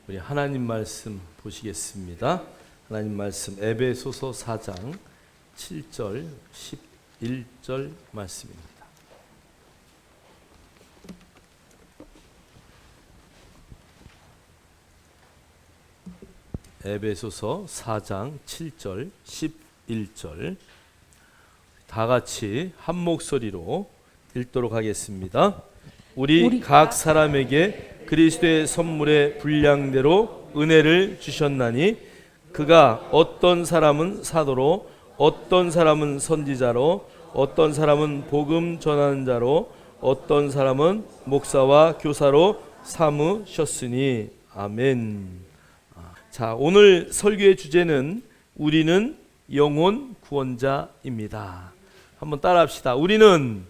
우리 하나님 말씀 보시겠습니다. 하나님 말씀 에베소서 4장 7절 11절 말씀입니다. 에베소서 4장 7절 11절 다 같이 한 목소리로 읽도록 하겠습니다. 우리 각 사람에게 그리스도의 선물의 분량대로 은혜를 주셨나니 그가 어떤 사람은 사도로, 어떤 사람은 선지자로, 어떤 사람은 복음 전하는 자로, 어떤 사람은 목사와 교사로 삼으셨으니 아멘. 자, 오늘 설교의 주제는 우리는 영혼 구원자입니다. 한번 따라합시다. 우리는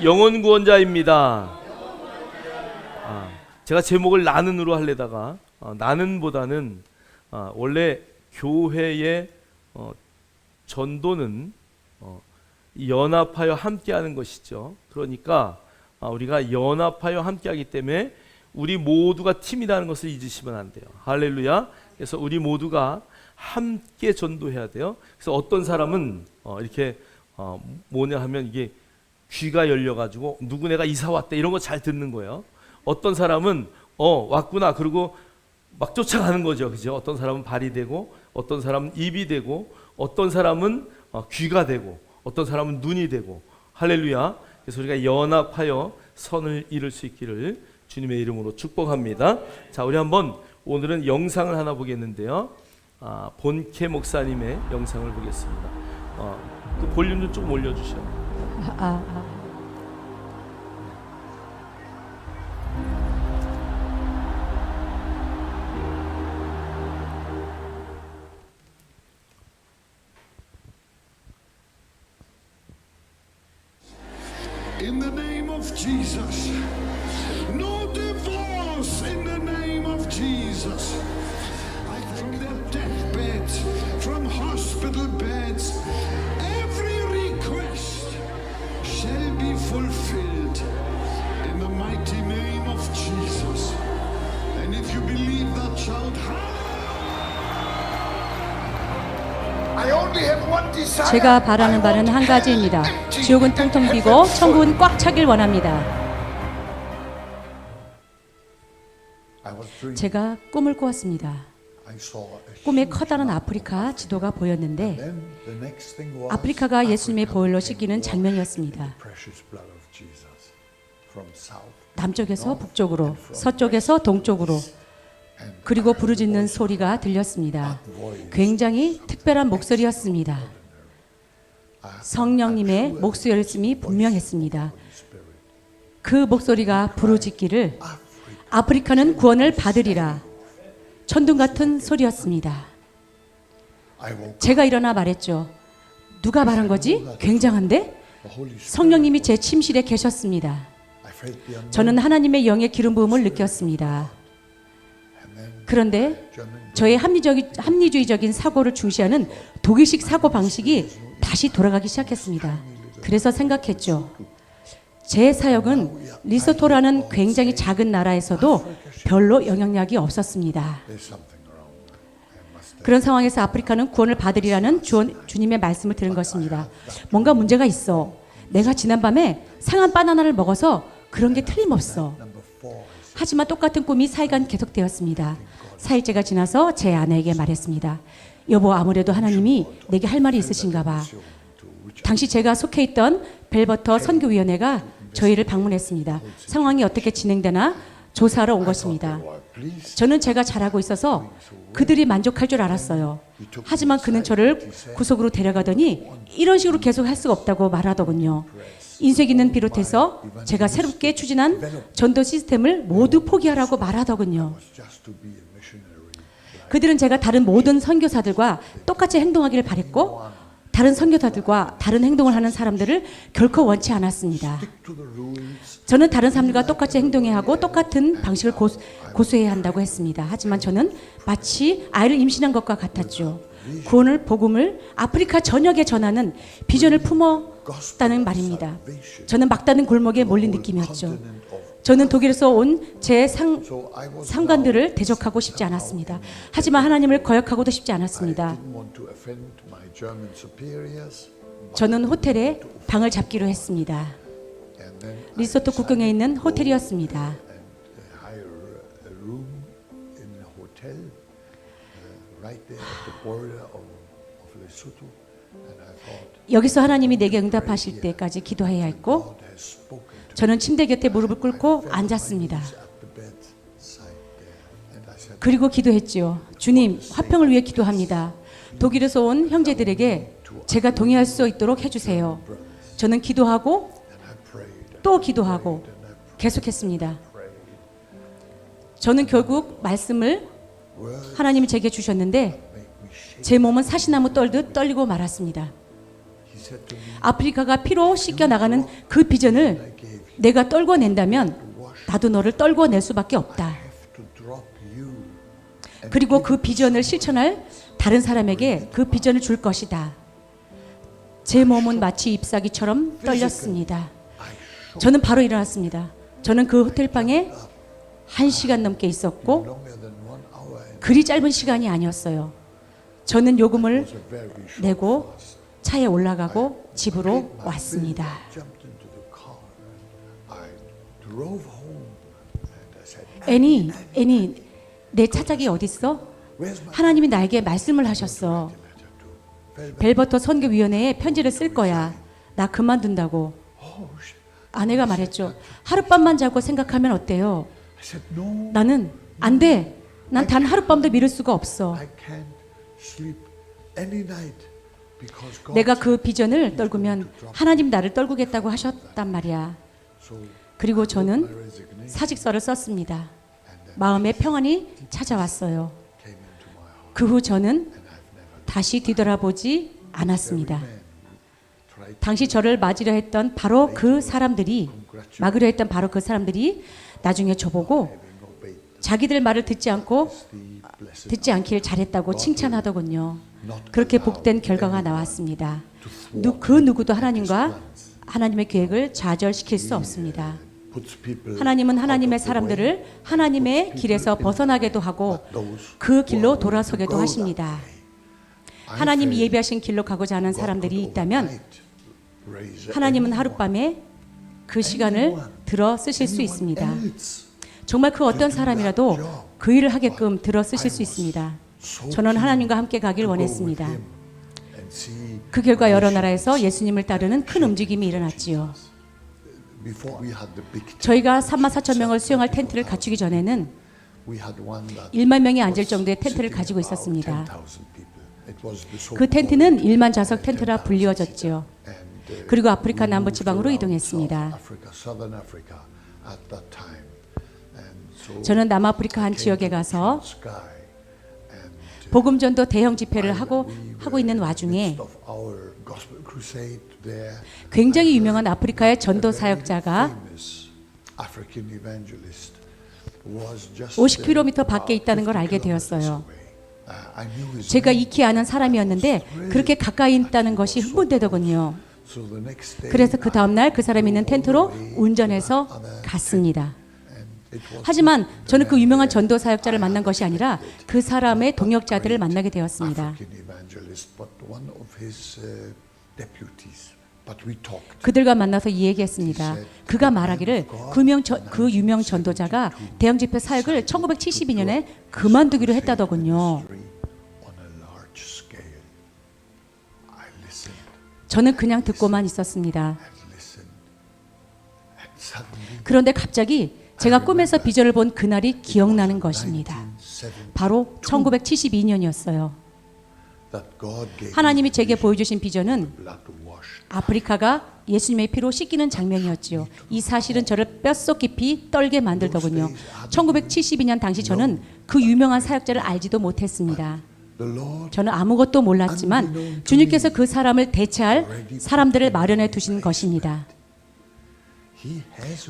영혼 구원자입니다. 제가 제목을 나는으로 하려다가 나는보다는 원래 교회의 전도는 연합하여 함께하는 것이죠. 그러니까 우리가 연합하여 함께하기 때문에 우리 모두가 팀이라는 것을 잊으시면 안 돼요. 할렐루야. 그래서 우리 모두가 함께 전도해야 돼요. 그래서 어떤 사람은 이렇게 뭐냐 하면 이게 귀가 열려가지고 누구네가 이사 왔대 이런 거 잘 듣는 거예요. 어떤 사람은 왔구나 그리고 막 쫓아가는 거죠. 그죠? 어떤 사람은 발이 되고, 어떤 사람은 입이 되고, 어떤 사람은 귀가 되고, 어떤 사람은 눈이 되고. 할렐루야. 그래서 우리가 연합하여 선을 이룰 수 있기를 주님의 이름으로 축복합니다. 자, 우리 한번 오늘은 영상을 하나 보겠는데요. 본케 목사님의 영상을 보겠습니다. 그 볼륨 좀 조금 올려주셔요. In the name of Jesus, no divorce in the name of Jesus. From their deathbeds, from hospital beds, every request shall be fulfilled in the mighty name of Jesus. And if you believe that, shout 제가 바라는 바는 한 가지입니다. 지옥은 텅텅 비고 천국은 꽉 차길 원합니다. 제가 꿈을 꾸었습니다. 꿈에 커다란 아프리카 지도가 보였는데 아프리카가 예수님의 보혈로 씻기는 장면이었습니다. 남쪽에서 북쪽으로, 서쪽에서 동쪽으로, 그리고 부르짖는 소리가 들렸습니다. 굉장히 특별한 목소리였습니다. 성령님의 목소리였음이 분명했습니다. 그 목소리가 부르짖기를 아프리카는 구원을 받으리라. 천둥 같은 소리였습니다. 제가 일어나 말했죠. 누가 말한 거지? 굉장한데? 성령님이 제 침실에 계셨습니다. 저는 하나님의 영의 기름 부음을 느꼈습니다. 그런데 저의 합리주의적인 사고를 중시하는 독일식 사고 방식이 다시 돌아가기 시작했습니다. 그래서 생각했죠. 제 사역은 리소토라는 굉장히 작은 나라에서도 별로 영향력이 없었습니다. 그런 상황에서 아프리카는 구원을 받으리라는 주님의 말씀을 들은 것입니다. 뭔가 문제가 있어. 내가 지난밤에 상한 바나나를 먹어서 그런 게 틀림없어. 하지만 똑같은 꿈이 4일간 계속되었습니다. 4일째가 지나서 제 아내에게 말했습니다. 여보, 아무래도 하나님이 내게 할 말이 있으신가 봐. 당시 제가 속해 있던 벨버터 선교위원회가 저희를 방문했습니다. 상황이 어떻게 진행되나 조사하러 온 것입니다. 저는 제가 잘하고 있어서 그들이 만족할 줄 알았어요. 하지만 그는 저를 구석으로 데려가더니 이런 식으로 계속 할 수가 없다고 말하더군요. 인쇄기는 비롯해서 제가 새롭게 추진한 전도 시스템을 모두 포기하라고 말하더군요. 그들은 제가 다른 모든 선교사들과 똑같이 행동하기를 바랬고 다른 선교사들과 다른 행동을 하는 사람들을 결코 원치 않았습니다. 저는 다른 사람들과 똑같이 행동해야 하고 똑같은 방식을 고수해야 한다고 했습니다. 하지만 저는 마치 아이를 임신한 것과 같았죠. 구원을 복음을 아프리카 전역에 전하는 비전을 품어 떨었다는 말입니다. 저는 막 닫는 골목에 몰린 느낌이었죠. 저는 독일에서 온 제 상관들을 대적하고 싶지 않았습니다. 하지만 하나님을 거역하고도 싶지 않았습니다. 저는 호텔에 방을 잡기로 했습니다. 리소토 국경에 있는 호텔이었습니다. 여기서 하나님이 내게 응답하실 때까지 기도해야 했고, 저는 침대 곁에 무릎을 꿇고 앉았습니다. 그리고 기도했지요. 주님, 화평을 위해 기도합니다. 독일에서 온 형제들에게 제가 동의할 수 있도록 해주세요. 저는 기도하고 또 기도하고 계속했습니다. 저는 결국 말씀을 하나님이 제게 주셨는데 제 몸은 사시나무 떨듯 떨리고 말았습니다. 아프리카가 피로 씻겨나가는 그 비전을 내가 떨궈낸다면 나도 너를 떨궈낼 수밖에 없다. 그리고 그 비전을 실천할 다른 사람에게 그 비전을 줄 것이다. 제 몸은 마치 잎사귀처럼 떨렸습니다. 저는 바로 일어났습니다. 저는 그 호텔방에 1시간 넘게 있었고 그리 짧은 시간이 아니었어요. 저는 요금을 내고 차에 올라가고 집으로 왔습니다. 애니, 내 차작이 어딨어? 하나님이 나에게 말씀을 하셨어. 벨버터 선교위원회에 편지를 쓸 거야. 나 그만둔다고. 아내가 말했죠. 하룻밤만 자고 생각하면 어때요? 나는 안 돼. 난 단 하룻밤도 미룰 수가 없어. 내가 그 비전을 떨구면 하나님 나를 떨구겠다고 하셨단 말이야. 그리고 저는 사직서를 썼습니다. 마음의 평안이 찾아왔어요. 그 후 저는 다시 뒤돌아보지 않았습니다. 당시 저를 맞으려 했던 바로 그 사람들이, 막으려 했던 바로 그 사람들이 나중에 저보고 자기들 말을 듣지 않길 잘했다고 칭찬하더군요. 그렇게 복된 결과가 나왔습니다. 그 누구도 하나님의 계획을 좌절시킬 수 없습니다. 하나님은 하나님의 사람들을 하나님의 길에서 벗어나게도 하고 그 길로 돌아서게도 하십니다. 하나님이 예비하신 길로 가고자 하는 사람들이 있다면 하나님은 하룻밤에 그 시간을 들어 쓰실 수 있습니다. 정말 그 어떤 사람이라도 그 일을 하게끔 들어 쓰실 수 있습니다. 저는 하나님과 함께 가길 원했습니다. 그 결과 여러 나라에서 예수님을 따르는 큰 움직임이 일어났지요. 저희가 34,000명을 수용할 텐트를 갖추기 전에는 1만 명이 앉을 정도의 텐트를 가지고 있었습니다. 그 텐트는 1만 좌석 텐트라 불리워졌지요. 그리고 아프리카 남부 지방으로 이동했습니다. 저는 남아프리카 한 지역에 가서 복음전도 대형 집회를 하고 있는 와중에 굉장히 유명한 아프리카의 전도 사역자가 50km 밖에 있다는 걸 알게 되었어요. 제가 익히 아는 사람이었는데 그렇게 가까이 있다는 것이 흥분되더군요. 그래서 그 다음날 그 사람이 있는 텐트로 운전해서 갔습니다. 하지만 저는 그 유명한 전도 사역자를 만난 것이 아니라 그 사람의 동역자들을 만나게 되었습니다. 그들과 만나서 이 얘기했습니다. 그가 말하기를 그 유명 전도자가 대형 집회 사역을 1972년에 그만두기로 했다더군요. 저는 그냥 듣고만 있었습니다. 그런데 갑자기 제가 꿈에서 비전을 본 그날이 기억나는 것입니다. 바로 1972년이었어요. 하나님이 제게 보여주신 비전은 아프리카가 예수님의 피로 씻기는 장면이었지요. 이 사실은 저를 뼛속 깊이 떨게 만들더군요. 1972년 당시 저는 그 유명한 사역자를 알지도 못했습니다. 저는 아무것도 몰랐지만 주님께서 그 사람을 대체할 사람들을 마련해 두신 것입니다.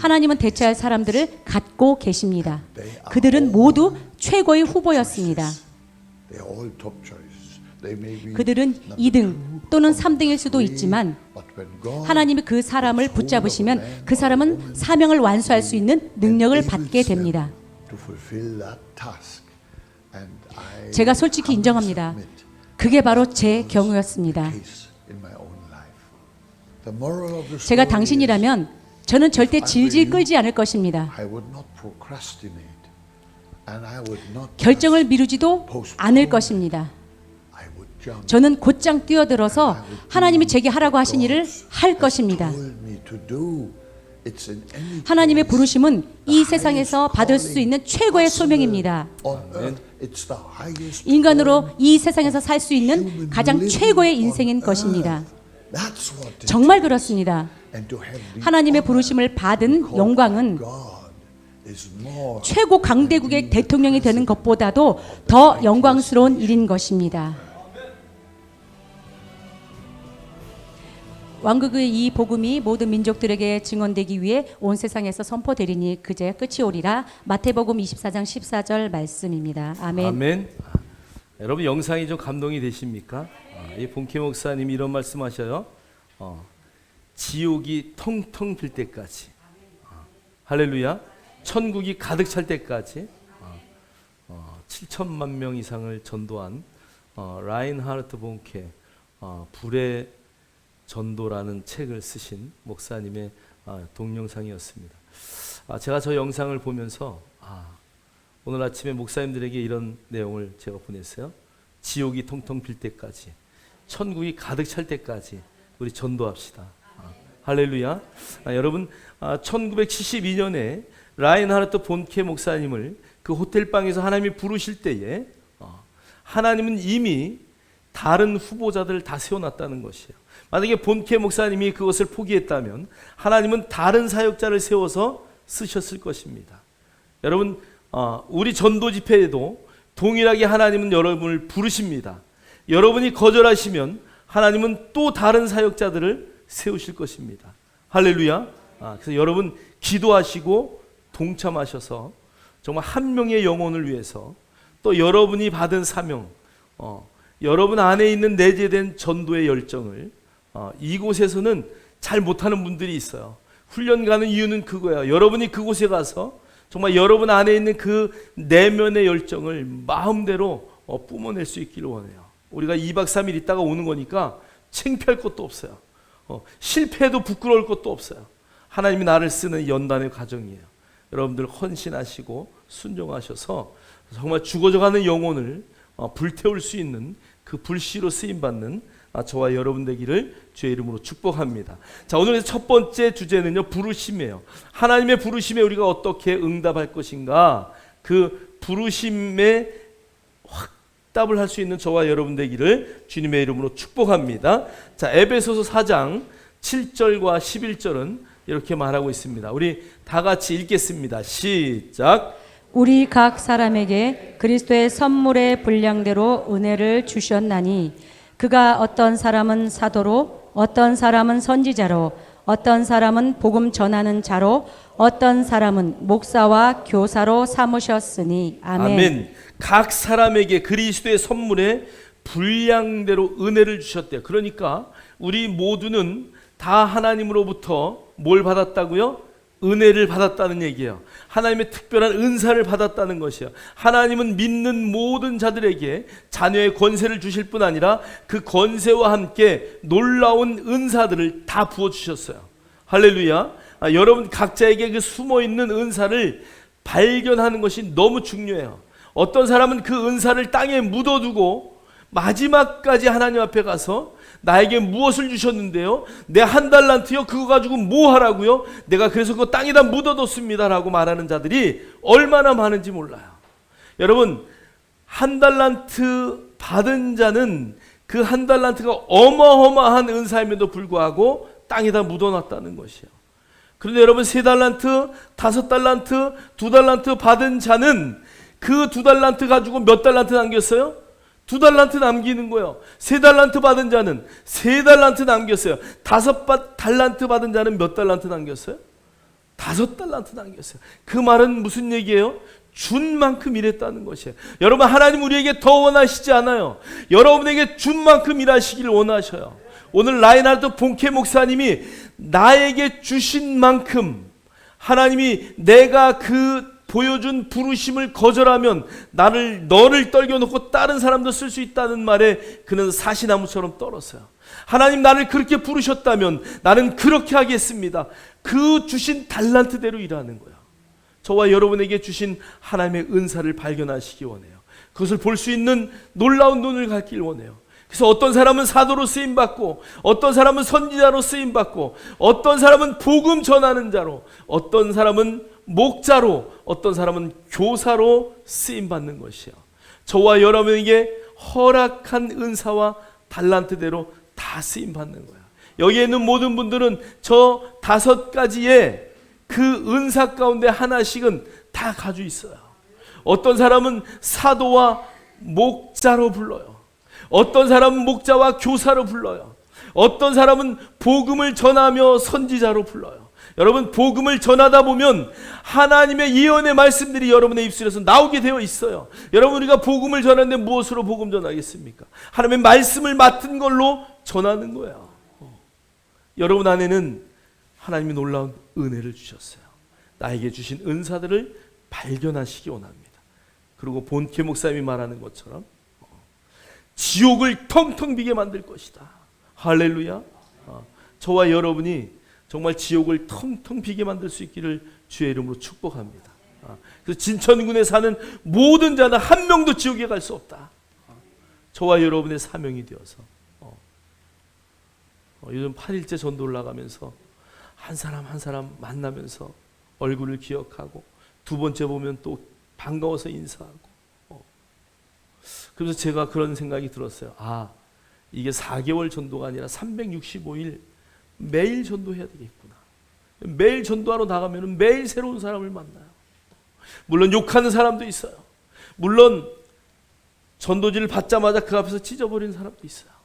하나님은 대체할 사람들을 갖고 계십니다. 그들은 모두 최고의 후보였습니다. 그들은 2등 또는 3등일 수도 있지만 하나님이 그 사람을 붙잡으시면 그 사람은 사명을 완수할 수 있는 능력을 받게 됩니다. 제가 솔직히 인정합니다. 그게 바로 제 경우였습니다. 제가 당신이라면 저는 절대 질질 끌지 않을 것입니다. 결정을 미루지도 않을 것입니다. 저는 곧장 뛰어들어서 하나님이 제게 하라고 하신 일을 할 것입니다. 하나님의 부르심은 이 세상에서 받을 수 있는 최고의 소명입니다. 인간으로 이 세상에서 살 수 있는 가장 최고의 인생인 것입니다. 정말 그렇습니다. 하나님의 부르심을 받은 영광은 최고 강대국의 대통령이 되는 것보다도 더 영광스러운 일인 것입니다. 왕국의 이 복음이 모든 민족들에게 증언되기 위해 온 세상에서 선포되리니 그제 끝이 오리라. 마태복음 24장 14절 말씀입니다. 아멘. 아멘. 여러분 영상이 좀 감동이 되십니까? 이 본케 목사님이 이런 말씀하셔요. 지옥이 텅텅 빌 때까지, 할렐루야, 천국이 가득 찰 때까지 7천만 명 이상을 전도한 라인하르트 본케 불의 전도라는 책을 쓰신 목사님의 동영상이었습니다. 제가 저 영상을 보면서 오늘 아침에 목사님들에게 이런 내용을 제가 보냈어요. 지옥이 통통 빌 때까지, 천국이 가득 찰 때까지 우리 전도합시다. 할렐루야. 여러분 1972년에 라인하르트 본케 목사님을 그 호텔방에서 하나님이 부르실 때에 하나님은 이미 다른 후보자들을 다 세워놨다는 것이에요. 만약에 본케 목사님이 그것을 포기했다면 하나님은 다른 사역자를 세워서 쓰셨을 것입니다. 여러분 우리 전도 집회에도 동일하게 하나님은 여러분을 부르십니다. 여러분이 거절하시면 하나님은 또 다른 사역자들을 세우실 것입니다. 할렐루야. 그래서 여러분 기도하시고 동참하셔서 정말 한 명의 영혼을 위해서 또 여러분이 받은 사명, 여러분 안에 있는 내재된 전도의 열정을 이곳에서는 잘 못하는 분들이 있어요. 훈련 가는 이유는 그거야. 여러분이 그곳에 가서 정말 여러분 안에 있는 그 내면의 열정을 마음대로 뿜어낼 수 있기를 원해요. 우리가 2박 3일 있다가 오는 거니까 창피할 것도 없어요. 실패해도 부끄러울 것도 없어요. 하나님이 나를 쓰는 연단의 과정이에요. 여러분들 헌신하시고 순종하셔서 정말 죽어져가는 영혼을 불태울 수 있는 그 불씨로 쓰임받는 저와 여러분 되기를 주의 이름으로 축복합니다. 자, 오늘의 첫 번째 주제는요, 부르심이에요. 하나님의 부르심에 우리가 어떻게 응답할 것인가, 그 부르심에 확답을 할 수 있는 저와 여러분 되기를 주님의 이름으로 축복합니다. 자, 에베소서 4장 7절과 11절은 이렇게 말하고 있습니다. 우리 다 같이 읽겠습니다. 시작. 우리 각 사람에게 그리스도의 선물의 분량대로 은혜를 주셨나니 그가 어떤 사람은 사도로, 어떤 사람은 선지자로, 어떤 사람은 복음 전하는 자로, 어떤 사람은 목사와 교사로 삼으셨으니. 아멘. 아멘. 각 사람에게 그리스도의 선물의 분량대로 은혜를 주셨대요. 그러니까 우리 모두는 다 하나님으로부터 뭘 받았다고요? 은혜를 받았다는 얘기예요. 하나님의 특별한 은사를 받았다는 것이에요. 하나님은 믿는 모든 자들에게 자녀의 권세를 주실 뿐 아니라 그 권세와 함께 놀라운 은사들을 다 부어주셨어요. 할렐루야. 여러분 각자에게 그 숨어있는 은사를 발견하는 것이 너무 중요해요. 어떤 사람은 그 은사를 땅에 묻어두고 마지막까지 하나님 앞에 가서 나에게 무엇을 주셨는데요? 내 한 달란트요? 그거 가지고 뭐 하라고요? 내가 그래서 그거 땅에다 묻어뒀습니다 라고 말하는 자들이 얼마나 많은지 몰라요. 여러분, 한 달란트 받은 자는 그 한 달란트가 어마어마한 은사임에도 불구하고 땅에다 묻어놨다는 것이에요. 그런데 여러분 3달란트, 5달란트, 2달란트 받은 자는 그 2달란트 가지고 몇 달란트 남겼어요? 2달란트 남기는 거예요. 3달란트 받은 자는 3달란트 남겼어요. 5달란트 받은 자는 몇 달란트 남겼어요? 5달란트 남겼어요. 그 말은 무슨 얘기예요? 준 만큼 일했다는 것이에요. 여러분, 하나님 우리에게 더 원하시지 않아요. 여러분에게 준 만큼 일하시기를 원하셔요. 오늘 라인하르트 본케 목사님이 나에게 주신 만큼, 하나님이 내가 그 보여준 부르심을 거절하면 너를 떨겨놓고 다른 사람도 쓸 수 있다는 말에 그는 사시나무처럼 떨었어요. 하나님 나를 그렇게 부르셨다면 나는 그렇게 하겠습니다. 그 주신 달란트대로 일하는 거예요. 저와 여러분에게 주신 하나님의 은사를 발견하시기 원해요. 그것을 볼 수 있는 놀라운 눈을 갖길 원해요. 그래서 어떤 사람은 사도로 쓰임받고, 어떤 사람은 선지자로 쓰임받고, 어떤 사람은 복음 전하는 자로, 어떤 사람은 목자로, 어떤 사람은 교사로 쓰임받는 것이요. 저와 여러분에게 허락한 은사와 달란트대로 다 쓰임받는 거야. 여기에 있는 모든 분들은 저 5가지의 그 은사 가운데 하나씩은 다 가지고 있어요. 어떤 사람은 사도와 목자로 불러요. 어떤 사람은 목자와 교사로 불러요. 어떤 사람은 복음을 전하며 선지자로 불러요. 여러분, 복음을 전하다 보면 하나님의 예언의 말씀들이 여러분의 입술에서 나오게 되어 있어요. 여러분, 우리가 복음을 전하는데 무엇으로 복음 전하겠습니까? 하나님의 말씀을 맡은 걸로 전하는 거예요. 여러분 안에는 하나님이 놀라운 은혜를 주셨어요. 나에게 주신 은사들을 발견하시기 원합니다. 그리고 본케 목사님이 말하는 것처럼 지옥을 텅텅 비게 만들 것이다. 할렐루야. 저와 여러분이 정말 지옥을 텅텅 비게 만들 수 있기를 주의 이름으로 축복합니다. 그래서 진천군에 사는 모든 자는 한 명도 지옥에 갈 수 없다. 저와 여러분의 사명이 되어서 요즘 8일째 전도 올라가면서 한 사람 한 사람 만나면서 얼굴을 기억하고, 두 번째 보면 또 반가워서 인사하고, 그래서 제가 그런 생각이 들었어요. 이게 4개월 전도가 아니라 365일 매일 전도해야 되겠구나. 매일 전도하러 나가면 매일 새로운 사람을 만나요. 물론 욕하는 사람도 있어요. 물론 전도지를 받자마자 그 앞에서 찢어버리는 사람도 있어요.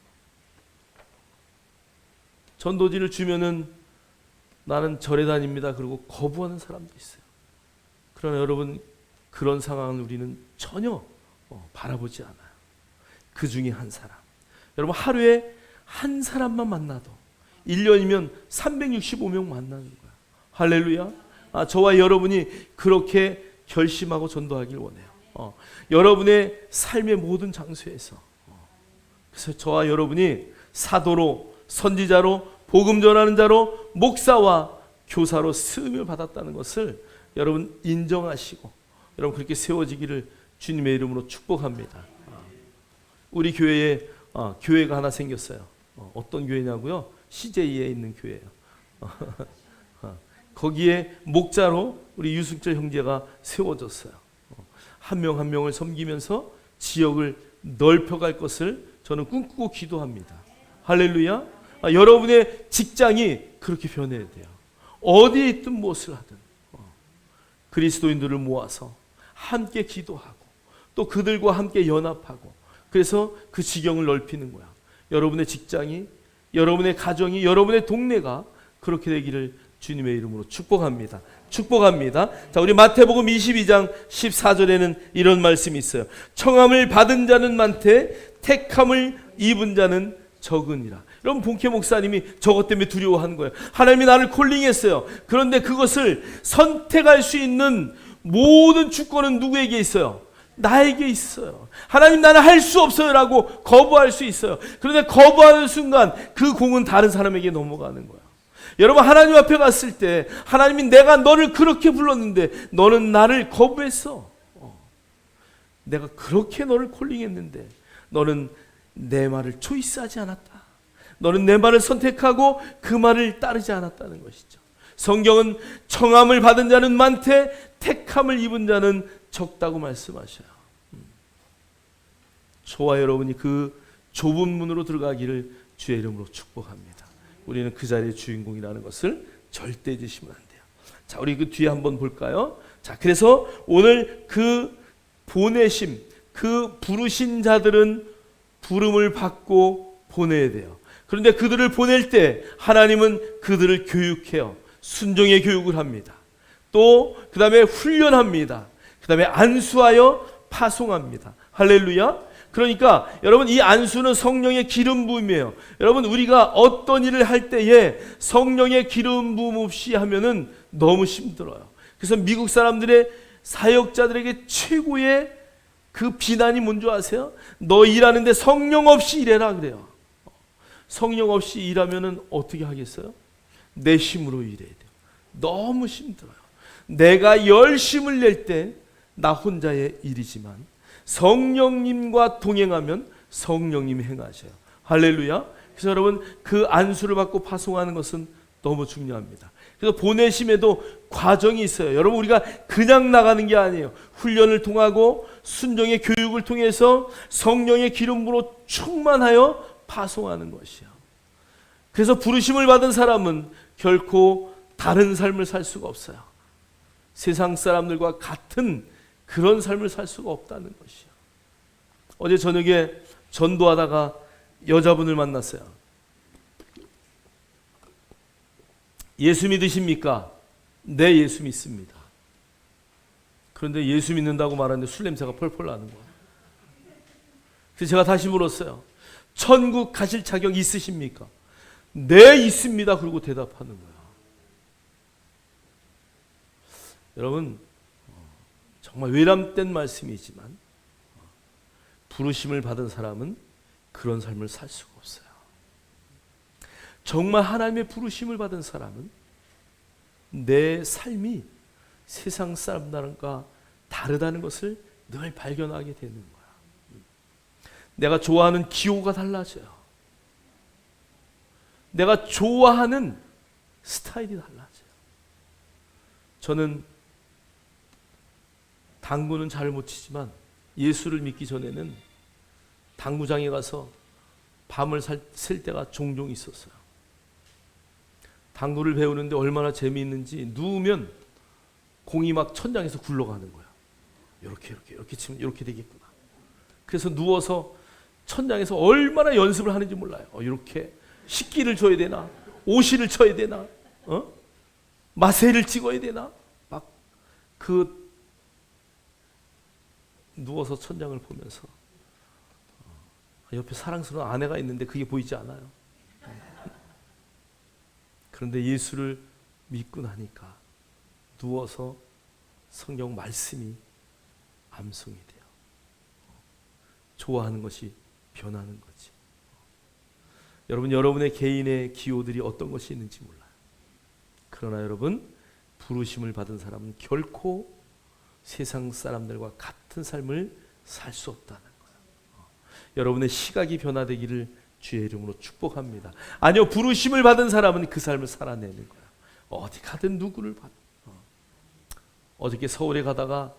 전도지를 주면은 나는 절에 다닙니다. 그리고 거부하는 사람도 있어요. 그러나 여러분, 그런 상황을 우리는 전혀 바라보지 않아요. 그 중에 한 사람. 여러분, 하루에 한 사람만 만나도 1년이면 365명 만나는 거야. 할렐루야. 저와 여러분이 그렇게 결심하고 전도하길 원해요. 여러분의 삶의 모든 장소에서. 그래서 저와 여러분이 사도로, 선지자로, 복음 전하는 자로, 목사와 교사로 쓰임을 받았다는 것을 여러분 인정하시고, 여러분 그렇게 세워지기를 주님의 이름으로 축복합니다. 우리 교회에 교회가 하나 생겼어요. 어떤 교회냐고요? CJ에 있는 교회예요. 거기에 목자로 우리 유승철 형제가 세워졌어요. 한 명 한 명을 섬기면서 지역을 넓혀갈 것을 저는 꿈꾸고 기도합니다. 할렐루야. 여러분의 직장이 그렇게 변해야 돼요. 어디에 있든 무엇을 하든 그리스도인들을 모아서 함께 기도하고, 또 그들과 함께 연합하고, 그래서 그 지경을 넓히는 거야. 여러분의 직장이, 여러분의 가정이, 여러분의 동네가 그렇게 되기를 주님의 이름으로 축복합니다. 축복합니다. 자, 우리 마태복음 22장 14절에는 이런 말씀이 있어요. 청함을 받은 자는 많되 택함을 입은 자는 적으니라. 여러분, 본케 목사님이 저것 때문에 두려워하는 거예요. 하나님이 나를 콜링했어요. 그런데 그것을 선택할 수 있는 모든 주권은 누구에게 있어요? 나에게 있어요. 하나님, 나는 할 수 없어요 라고 거부할 수 있어요. 그런데 거부하는 순간 그 공은 다른 사람에게 넘어가는 거예요. 여러분, 하나님 앞에 갔을 때 하나님이 내가 너를 그렇게 불렀는데 너는 나를 거부했어. 내가 그렇게 너를 콜링했는데 너는 내 말을 초이스하지 않았다. 너는 내 말을 선택하고 그 말을 따르지 않았다는 것이죠. 성경은 청함을 받은 자는 많되 택함을 입은 자는 적다고 말씀하셔요. 저와 여러분이 그 좁은 문으로 들어가기를 주의 이름으로 축복합니다. 우리는 그 자리의 주인공이라는 것을 절대 잊으시면 안 돼요. 자, 우리 그 뒤에 한번 볼까요? 자, 그래서 오늘 그 보내심, 그 부르신 자들은 부름을 받고 보내야 돼요. 그런데 그들을 보낼 때 하나님은 그들을 교육해요. 순종의 교육을 합니다. 또 그 다음에 훈련합니다. 그 다음에 안수하여 파송합니다. 할렐루야. 그러니까 여러분, 이 안수는 성령의 기름 부음이에요. 여러분, 우리가 어떤 일을 할 때에 성령의 기름 부음 없이 하면은 너무 힘들어요. 그래서 미국 사람들의 사역자들에게 최고의 그 비난이 뭔지 아세요? 너 일하는데 성령 없이 일해라 그래요. 성령 없이 일하면은 어떻게 하겠어요? 내 힘으로 일해야 돼요. 너무 힘들어요. 내가 열심을 낼 때 나 혼자의 일이지만 성령님과 동행하면 성령님이 행하셔요. 할렐루야. 그래서 여러분, 그 안수를 받고 파송하는 것은 너무 중요합니다. 그래서 보내심에도 과정이 있어요. 여러분, 우리가 그냥 나가는 게 아니에요. 훈련을 통하고 순종의 교육을 통해서 성령의 기름으로 충만하여 파송하는 것이요. 그래서 부르심을 받은 사람은 결코 다른 삶을 살 수가 없어요. 세상 사람들과 같은 그런 삶을 살 수가 없다는 것이요. 어제 저녁에 전도하다가 여자분을 만났어요. 예수 믿으십니까? 네, 예수 믿습니다. 그런데 예수 믿는다고 말하는데 술 냄새가 펄펄 나는 거예요. 그래서 제가 다시 물었어요. 천국 가실 자격 있으십니까? 네, 있습니다. 그리고 대답하는 거예요. 여러분, 정말 외람된 말씀이지만 부르심을 받은 사람은 그런 삶을 살 수가 없어요. 정말 하나님의 부르심을 받은 사람은 내 삶이 세상 사람들과 다르다는 것을 늘 발견하게 되는 거야. 내가 좋아하는 기호가 달라져요. 내가 좋아하는 스타일이 달라져요. 저는 당구는 잘 못 치지만 예수를 믿기 전에는 당구장에 가서 밤을 쓸 때가 종종 있었어요. 당구를 배우는데 얼마나 재미있는지 누우면 공이 막 천장에서 굴러가는 거야. 이렇게 치면 이렇게 되겠구나. 그래서 누워서 천장에서 얼마나 연습을 하는지 몰라요. 이렇게 식기를 줘야 되나? 오시를 쳐야 되나? 마세를 찍어야 되나? 막 누워서 천장을 보면서 옆에 사랑스러운 아내가 있는데 그게 보이지 않아요. 그런데 예수를 믿고 나니까 누워서 성경 말씀이 암송이 돼요. 좋아하는 것이 변하는 거지. 여러분, 여러분의 개인의 기호들이 어떤 것이 있는지 몰라요. 그러나 여러분, 부르심을 받은 사람은 결코 세상 사람들과 같은 삶을 살 수 없다는 거예요. 여러분의 시각이 변화되기를 주의 이름으로 축복합니다. 아니요, 부르심을 받은 사람은 그 삶을 살아내는 거예요. 어디 가든 누구를 받아. 어저께 서울에 가다가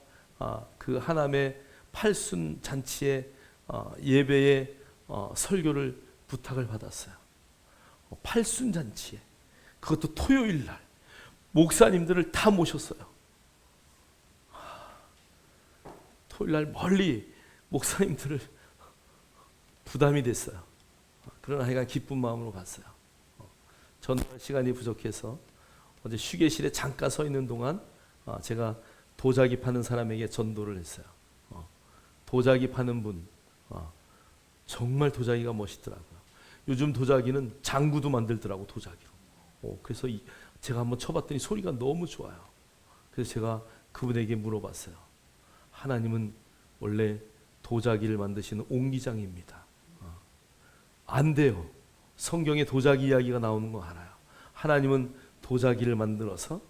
그 하남의 팔순 잔치에 예배에 설교를 부탁을 받았어요. 팔순 잔치에, 그것도 토요일 날 목사님들을 다 모셨어요. 토요일 날 멀리 목사님들을 부담이 됐어요. 그러나 하여간 기쁜 마음으로 갔어요. 전도할 시간이 부족해서 어제 휴게실에 잠깐 서 있는 동안 제가 도자기 파는 사람에게 전도를 했어요. 도자기 파는 분, 정말 도자기가 멋있더라고요. 요즘 도자기는 장구도 만들더라고, 도자기로. 그래서 제가 한번 쳐봤더니 소리가 너무 좋아요. 그래서 제가 그분에게 물어봤어요. 하나님은 원래 도자기를 만드시는 옹기장입니다. 안 돼요. 성경에 도자기 이야기가 나오는 거 알아요. 하나님은 도자기를 만들어서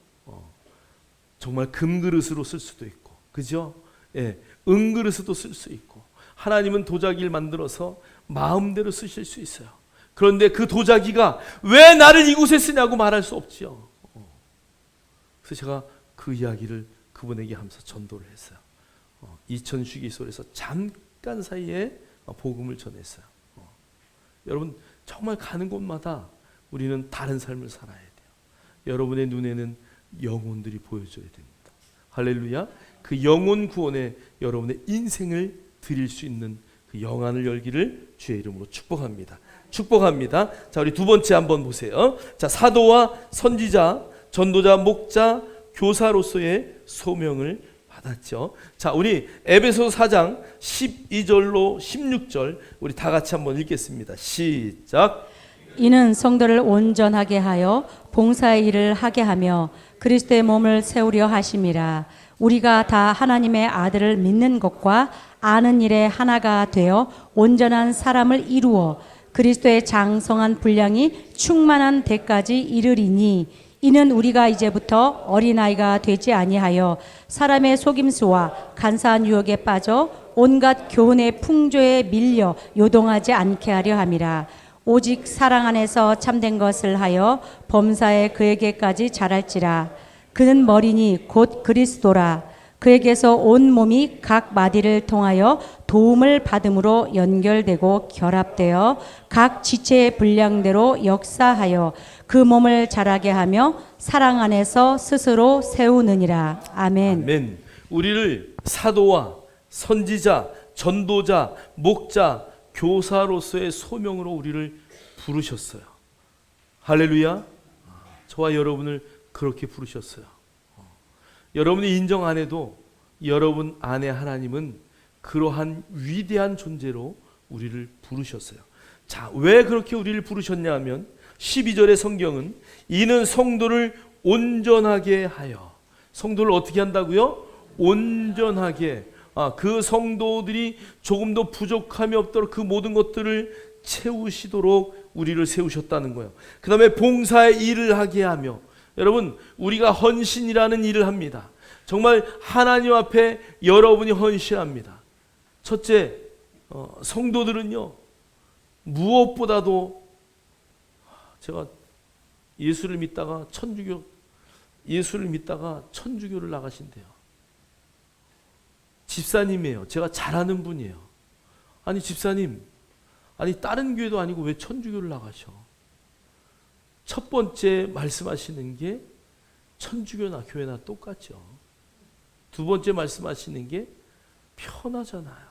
정말 금그릇으로 쓸 수도 있고, 그죠? 예, 은그릇으로 쓸 수 있고, 하나님은 도자기를 만들어서 마음대로 쓰실 수 있어요. 그런데 그 도자기가 왜 나를 이곳에 쓰냐고 말할 수 없죠. 그래서 제가 그 이야기를 그분에게 하면서 전도를 했어요. 이천 휴게소에서 잠깐 사이에 복음을 전했어요. 여러분, 정말 가는 곳마다 우리는 다른 삶을 살아야 돼요. 여러분의 눈에는 영혼들이 보여줘야 됩니다. 할렐루야. 그 영혼 구원에 여러분의 인생을 드릴 수 있는 그 영안을 열기를 주의 이름으로 축복합니다. 축복합니다. 자, 우리 두 번째 한번 보세요. 자, 사도와 선지자, 전도자, 목자, 교사로서의 소명을 받았죠. 자, 우리 에베소 4장 12절로 16절 우리 다 같이 한번 읽겠습니다. 시작. 이는 성도를 온전하게 하여 봉사의 일을 하게 하며 그리스도의 몸을 세우려 하심이라. 우리가 다 하나님의 아들을 믿는 것과 아는 일에 하나가 되어 온전한 사람을 이루어 그리스도의 장성한 분량이 충만한 데까지 이르리니, 이는 우리가 이제부터 어린아이가 되지 아니하여 사람의 속임수와 간사한 유혹에 빠져 온갖 교훈의 풍조에 밀려 요동하지 않게 하려 함이라. 오직 사랑 안에서 참된 것을 하여 범사에 그에게까지 자랄지라. 그는 머리니 곧 그리스도라. 그에게서 온 몸이 각 마디를 통하여 도움을 받음으로 연결되고 결합되어 각 지체의 분량대로 역사하여 그 몸을 자라게 하며 사랑 안에서 스스로 세우느니라. 아멘. 아멘. 우리를 사도와 선지자, 전도자, 목자, 교사로서의 소명으로 우리를 부르셨어요. 할렐루야. 저와 여러분을 그렇게 부르셨어요. 여러분이 인정 안 해도 여러분 안에 하나님은 그러한 위대한 존재로 우리를 부르셨어요. 자, 왜 그렇게 우리를 부르셨냐 하면 12절의 성경은 이는 성도를 온전하게 하여, 성도를 어떻게 한다고요? 온전하게. 그 성도들이 조금 더 부족함이 없도록 그 모든 것들을 채우시도록 우리를 세우셨다는 거예요. 그 다음에 봉사의 일을 하게 하며, 여러분, 우리가 헌신이라는 일을 합니다. 정말 하나님 앞에 여러분이 헌신합니다. 첫째, 성도들은요, 무엇보다도 제가 예수를 믿다가 천주교를 나가신대요. 집사님이에요. 제가 잘 아는 분이에요. 아니 집사님, 아니 다른 교회도 아니고 왜 천주교를 나가셔? 첫 번째 말씀하시는 게 천주교나 교회나 똑같죠. 두 번째 말씀하시는 게 편하잖아요.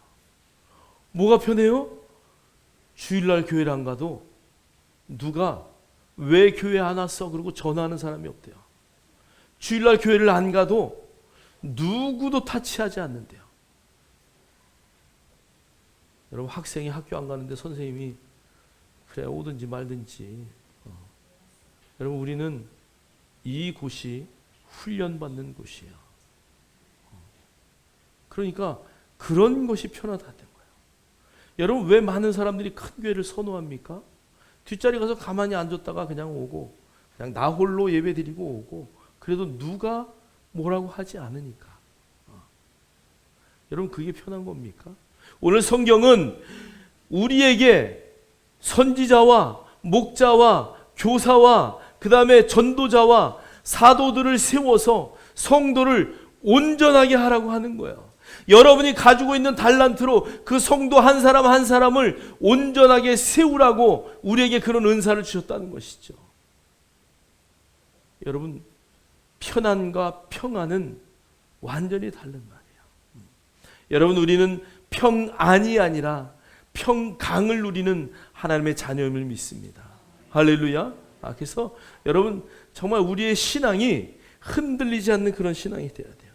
뭐가 편해요? 주일날 교회를 안 가도 누가 왜 교회 안 왔어? 그러고 전화하는 사람이 없대요. 주일날 교회를 안 가도 누구도 타치하지 않는데요. 여러분, 학생이 학교 안 가는데 선생님이 그래 오든지 말든지. 여러분, 우리는 이곳이 훈련받는 곳이에요. 그러니까 그런 것이 편하다는 거예요. 여러분, 왜 많은 사람들이 큰 교회를 선호합니까? 뒷자리 가서 가만히 앉았다가 그냥 오고, 그냥 나 홀로 예배 드리고 오고, 그래도 누가 뭐라고 하지 않으니까. 여러분, 그게 편한 겁니까? 오늘 성경은 우리에게 선지자와 목자와 교사와 그 다음에 전도자와 사도들을 세워서 성도를 온전하게 하라고 하는 거예요. 여러분이 가지고 있는 달란트로 그 성도 한 사람 한 사람을 온전하게 세우라고 우리에게 그런 은사를 주셨다는 것이죠. 여러분, 편안과 평안은 완전히 다른 말이에요. 여러분, 우리는 평안이 아니라 평강을 누리는 하나님의 자녀임을 믿습니다. 할렐루야. 그래서 여러분, 정말 우리의 신앙이 흔들리지 않는 그런 신앙이 되어야 돼요.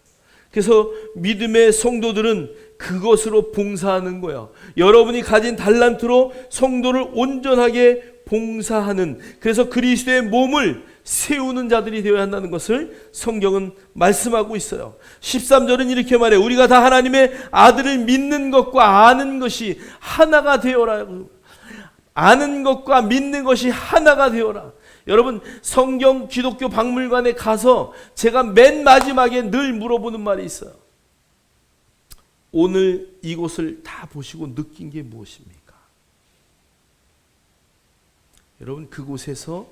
그래서 믿음의 성도들은 그것으로 봉사하는 거예요. 여러분이 가진 달란트로 성도를 온전하게 봉사하는, 그래서 그리스도의 몸을 세우는 자들이 되어야 한다는 것을 성경은 말씀하고 있어요. 13절은 이렇게 말해요. 우리가 다 하나님의 아들을 믿는 것과 아는 것이 하나가 되어라. 아는 것과 믿는 것이 하나가 되어라. 여러분, 성경 기독교 박물관에 가서 제가 맨 마지막에 늘 물어보는 말이 있어요. 오늘 이곳을 다 보시고 느낀 게 무엇입니까? 여러분, 그곳에서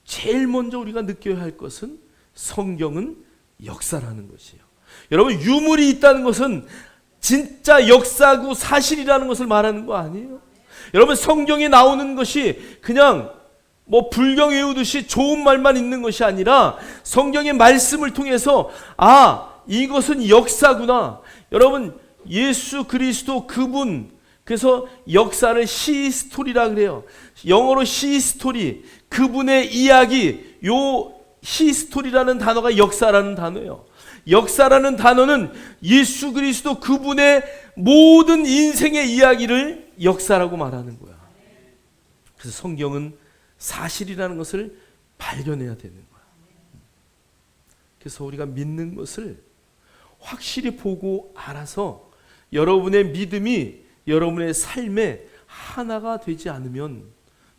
제일 먼저 우리가 느껴야 할 것은 성경은 역사라는 것이에요. 여러분, 유물이 있다는 것은 진짜 역사고 사실이라는 것을 말하는 거 아니에요? 여러분, 성경에 나오는 것이 그냥 불경 외우듯이 좋은 말만 있는 것이 아니라 성경의 말씀을 통해서 이것은 역사구나. 여러분, 예수 그리스도 그분, 그래서 역사를 시스토리라 그래요. 영어로 시스토리, 그분의 이야기, 요 히스토리라는 단어가 역사라는 단어예요. 역사라는 단어는 예수 그리스도 그분의 모든 인생의 이야기를 역사라고 말하는 거야. 그래서 성경은 사실이라는 것을 발견해야 되는 거야. 그래서 우리가 믿는 것을 확실히 보고 알아서 여러분의 믿음이 여러분의 삶에 하나가 되지 않으면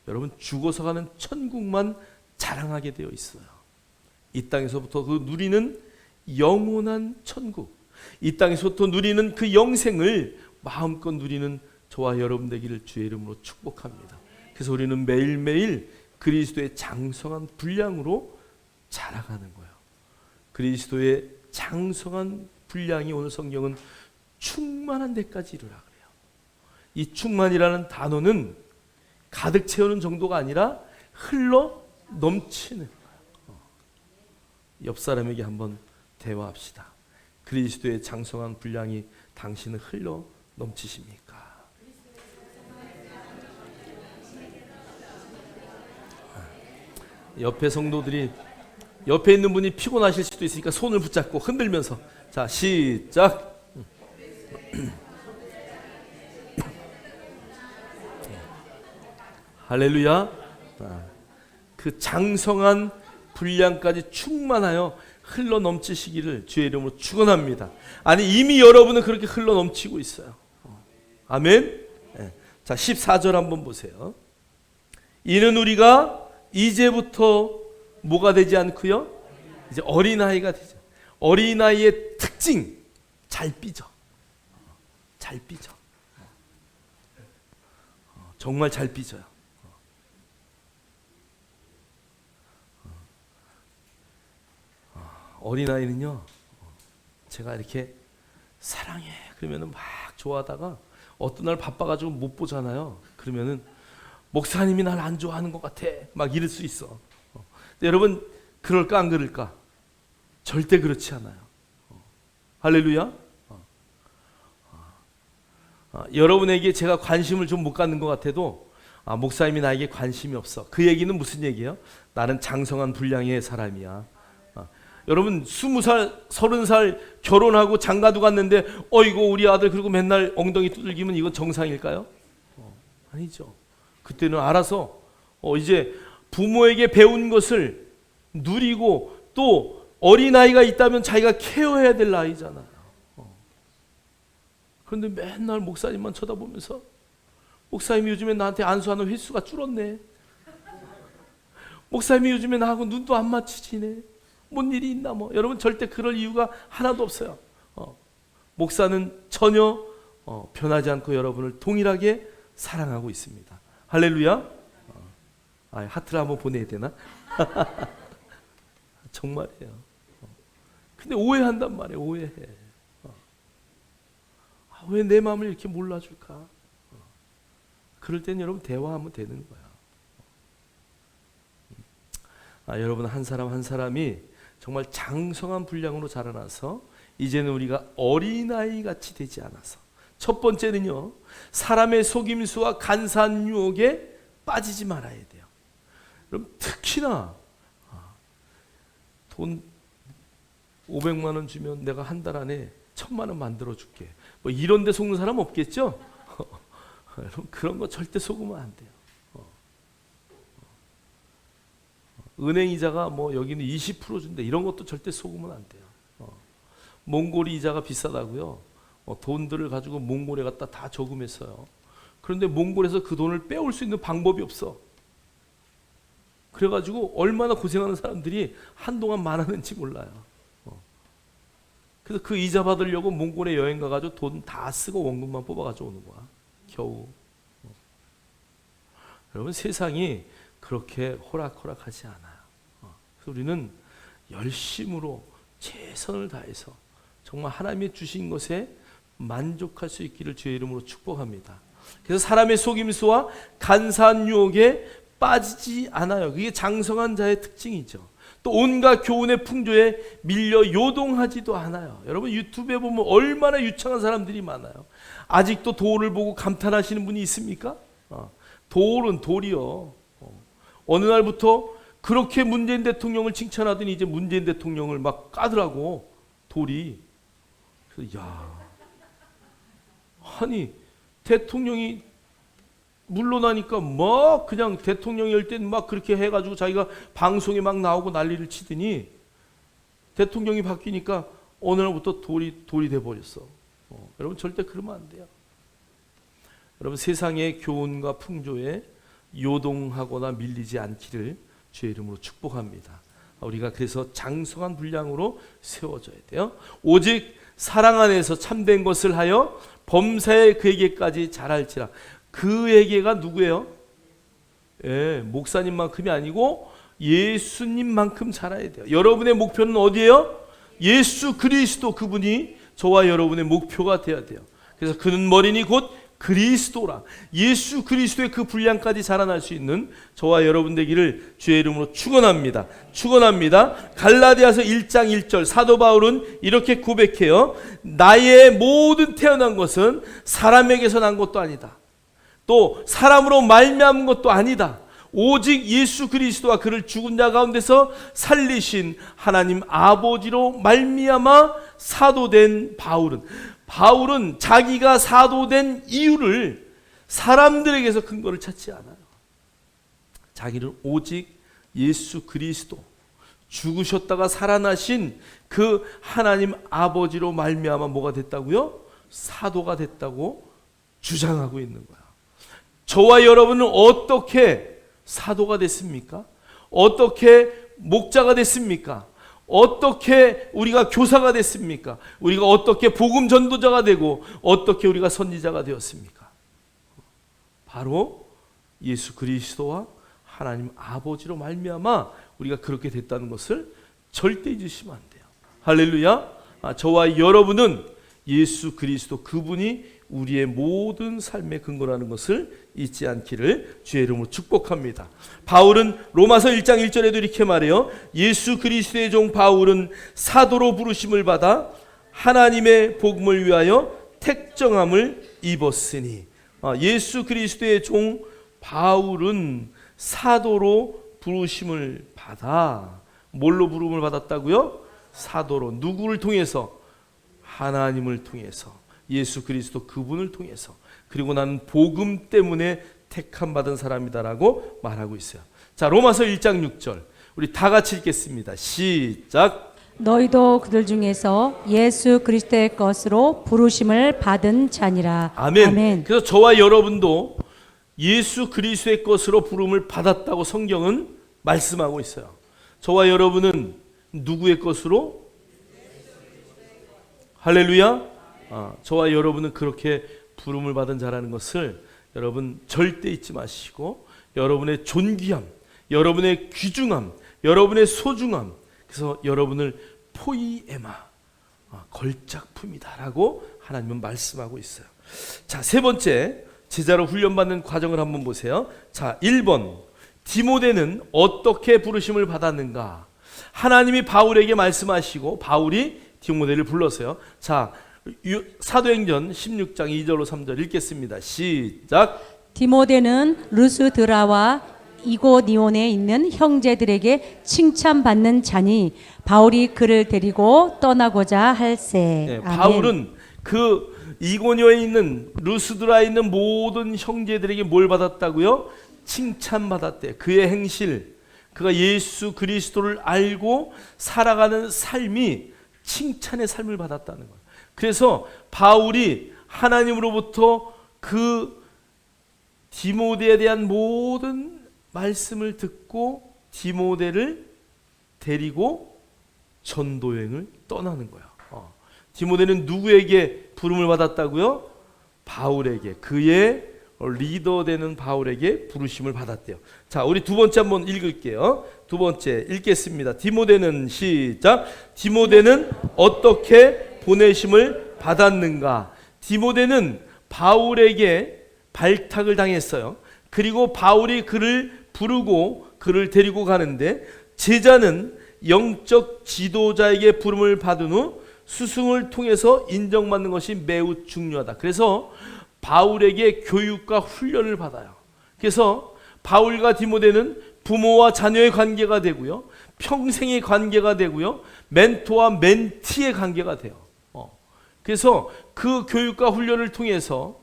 여러분 죽어서 가는 천국만 자랑하게 되어 있어요. 이 땅에서부터 그 누리는 영원한 천국, 이 땅에서부터 누리는 그 영생을 마음껏 누리는 저와 여러분 되기를 주의 이름으로 축복합니다. 그래서 우리는 매일매일 그리스도의 장성한 분량으로 자라가는 거예요. 그리스도의 장성한 분량이 오늘 성경은 충만한 데까지 이르라 그래요. 이 충만이라는 단어는 가득 채우는 정도가 아니라 흘러 넘치는 거예요. 옆 사람에게 한번 대화합시다. 그리스도의 장성한 분량이 당신은 흘러 넘치십니까? 옆에 성도들이 옆에 있는 분이 피곤하실 수도 있으니까 손을 붙잡고 흔들면서 자 시작. 할렐루야. 그 장성한 분량까지 충만하여 흘러 넘치시기를 주의 이름으로 축원합니다. 아니 이미 여러분은 그렇게 흘러 넘치고 있어요. 아멘. 자 14절 한번 보세요. 이는 우리가 이제부터 뭐가 되지 않고요? 이제 어린아이가 되죠. 어린아이의 특징 잘 삐져. 잘 삐져. 정말 잘 삐져요. 어린아이는요, 제가 이렇게 사랑해 그러면은 막 좋아하다가 어떤 날 바빠가지고 못 보잖아요. 그러면은 목사님이 날 안 좋아하는 것 같아 막 이럴 수 있어. 근데 여러분 그럴까 안 그럴까? 절대 그렇지 않아요. 할렐루야. 여러분에게 제가 관심을 좀 못 갖는 것 같아도 목사님이 나에게 관심이 없어. 그 얘기는 무슨 얘기예요? 나는 장성한 분량의 사람이야. 여러분 20살, 30살 결혼하고 장가도 갔는데 어이구 우리 아들 그리고 맨날 엉덩이 두들기면 이건 정상일까요? 아니죠. 그때는 알아서 이제 부모에게 배운 것을 누리고 또 어린아이가 있다면 자기가 케어해야 될 나이잖아요. 그런데 맨날 목사님만 쳐다보면서 목사님이 요즘에 나한테 안수하는 횟수가 줄었네. 목사님이 요즘에 나하고 눈도 안 맞추지네. 뭔 일이 있나 뭐. 여러분 절대 그럴 이유가 하나도 없어요. 목사는 전혀 변하지 않고 여러분을 동일하게 사랑하고 있습니다. 할렐루야. 하트를 한번 보내야 되나? 정말이에요. 근데 오해한단 말이에요. 오해해. 왜 내 마음을 이렇게 몰라줄까? 그럴 땐 여러분 대화하면 되는 거야. 여러분 한 사람 한 사람이 정말 장성한 분량으로 자라나서 이제는 우리가 어린아이 같이 되지 않아서 첫 번째는요, 사람의 속임수와 간사한 유혹에 빠지지 말아야 돼요. 그럼 특히나 돈 500만 원 주면 내가 한 달 안에 1000만 원 만들어 줄게. 뭐 이런 데 속는 사람 없겠죠? 여러분 그런 거 절대 속으면 안 돼요. 은행 이자가 뭐 여기는 20% 준대. 이런 것도 절대 속으면 안 돼요. 몽골이 이자가 비싸다고요. 돈들을 가지고 몽골에 갖다 다 저금했어요. 그런데 몽골에서 그 돈을 빼올 수 있는 방법이 없어. 그래가지고 얼마나 고생하는 사람들이 한동안 많았는지 몰라요. 그래서 그 이자 받으려고 몽골에 여행 가가지고 돈 다 쓰고 원금만 뽑아가지고 오는 거야. 겨우. 여러분 세상이 그렇게 호락호락하지 않아요. 그래서 우리는 열심으로 최선을 다해서 정말 하나님이 주신 것에 만족할 수 있기를 주의 이름으로 축복합니다. 그래서 사람의 속임수와 간사한 유혹에 빠지지 않아요. 그게 장성한 자의 특징이죠. 또 온갖 교훈의 풍조에 밀려 요동하지도 않아요. 여러분 유튜브에 보면 얼마나 유창한 사람들이 많아요. 아직도 도를 보고 감탄하시는 분이 있습니까? 돌은 돌이요. 어느 날부터 그렇게 문재인 대통령을 칭찬하더니 이제 문재인 대통령을 막 까더라고, 돌이. 그래서 아니 대통령이 물러나니까 막 그냥 대통령이 할 땐 막 그렇게 해가지고 자기가 방송에 막 나오고 난리를 치더니 대통령이 바뀌니까 어느 날부터 돌이 돼버렸어. 여러분 절대 그러면 안 돼요. 여러분 세상의 교훈과 풍조에 요동하거나 밀리지 않기를 주의 이름으로 축복합니다. 우리가 그래서 장성한 분량으로 세워져야 돼요. 오직 사랑 안에서 참된 것을 하여 범사의 그에게까지 자랄지라. 그에게가 누구예요? 목사님만큼이 아니고 예수님만큼 자라야 돼요. 여러분의 목표는 어디예요? 예수 그리스도, 그분이 저와 여러분의 목표가 되어야 돼요. 그래서 그는 머리니 곧 그리스도라. 예수 그리스도의 그 분량까지 자라날 수 있는 저와 여러분 되기를 주의 이름으로 축원합니다. 축원합니다. 갈라디아서 1장 1절 사도 바울은 이렇게 고백해요. 나의 모든 태어난 것은 사람에게서 난 것도 아니다. 또 사람으로 말미암은 것도 아니다. 오직 예수 그리스도와 그를 죽은 자 가운데서 살리신 하나님 아버지로 말미암아 사도된 바울은 자기가 사도된 이유를 사람들에게서 근거를 찾지 않아요. 자기는 오직 예수 그리스도, 죽으셨다가 살아나신 그 하나님 아버지로 말미암아 뭐가 됐다고요? 사도가 됐다고 주장하고 있는 거야. 저와 여러분은 어떻게 사도가 됐습니까? 어떻게 목자가 됐습니까? 어떻게 우리가 교사가 됐습니까? 우리가 어떻게 복음 전도자가 되고 어떻게 우리가 선지자가 되었습니까? 바로 예수 그리스도와 하나님 아버지로 말미암아 우리가 그렇게 됐다는 것을 절대 잊으시면 안 돼요. 할렐루야. 저와 여러분은 예수 그리스도, 그분이 우리의 모든 삶의 근거라는 것을 잊지 않기를 주의 이름으로 축복합니다. 바울은 로마서 1장 1절에도 이렇게 말해요. 예수 그리스도의 종 바울은 사도로 부르심을 받아 하나님의 복음을 위하여 택정함을 입었으니. 예수 그리스도의 종 바울은 사도로 부르심을 받아. 뭘로 부름을 받았다고요? 사도로. 누구를 통해서? 하나님을 통해서. 예수 그리스도 그분을 통해서. 그리고 나는 복음 때문에 택함 받은 사람이다라고 말하고 있어요. 자, 로마서 1장 6절 우리 다 같이 읽겠습니다. 시작. 너희도 그들 중에서 예수 그리스도의 것으로 부르심을 받은 자니라. 아멘. 아멘. 그래서 저와 여러분도 예수 그리스도의 것으로 부름을 받았다고 성경은 말씀하고 있어요. 저와 여러분은 누구의 것으로? 할렐루야. 저와 여러분은 그렇게 부름을 받은 자라는 것을 여러분 절대 잊지 마시고, 여러분의 존귀함, 여러분의 귀중함, 여러분의 소중함, 그래서 여러분을 포이에마, 걸작품이다라고 하나님은 말씀하고 있어요. 자, 세 번째, 제자로 훈련받는 과정을 한번 보세요. 자, 1번 디모데는 어떻게 부르심을 받았는가? 하나님이 바울에게 말씀하시고 바울이 디모데를 불렀어요. 자, 사도행전 16장 2절로 3절 읽겠습니다. 시작. 디모데는 루스드라와 이고니온에 있는 형제들에게 칭찬받는 자니 바울이 그를 데리고 떠나고자 할세. 네, 바울은 그 이고니온에 있는 루스드라에 있는 모든 형제들에게 뭘 받았다고요? 칭찬받았대. 그의 행실, 그가 예수 그리스도를 알고 살아가는 삶이 칭찬의 삶을 받았다는 거예요. 그래서 바울이 하나님으로부터 그 디모데에 대한 모든 말씀을 듣고 디모데를 데리고 전도여행을 떠나는 거야. 디모데는 누구에게 부름을 받았다고요? 바울에게, 그의 리더 되는 바울에게 부르심을 받았대요. 자, 우리 두 번째 한번 읽을게요. 두 번째 읽겠습니다. 디모데는 시작. 디모데는 어떻게 보내심을 받았는가? 디모데는 바울에게 발탁을 당했어요. 그리고 바울이 그를 부르고 그를 데리고 가는데, 제자는 영적 지도자에게 부름을 받은 후 스승을 통해서 인정받는 것이 매우 중요하다. 그래서 바울에게 교육과 훈련을 받아요. 그래서 바울과 디모데는 부모와 자녀의 관계가 되고요. 평생의 관계가 되고요. 멘토와 멘티의 관계가 돼요. 그래서 그 교육과 훈련을 통해서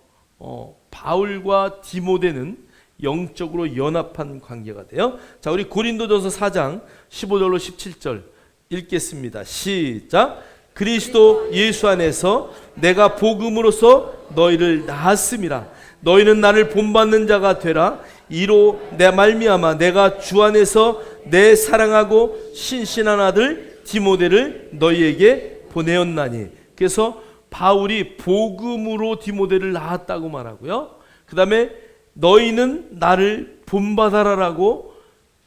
바울과 디모데는 영적으로 연합한 관계가 돼요. 자, 우리 고린도전서 4장 15절로 17절 읽겠습니다. 시작. 그리스도 예수 안에서 내가 복음으로써 너희를 낳았음이라. 너희는 나를 본받는 자가 되라. 이로 내 말미암아 내가 주 안에서 내 사랑하고 신실한 아들 디모데를 너희에게 보내었나니. 그래서 바울이 복음으로 디모데를 낳았다고 말하고요. 그 다음에 너희는 나를 본받아라라고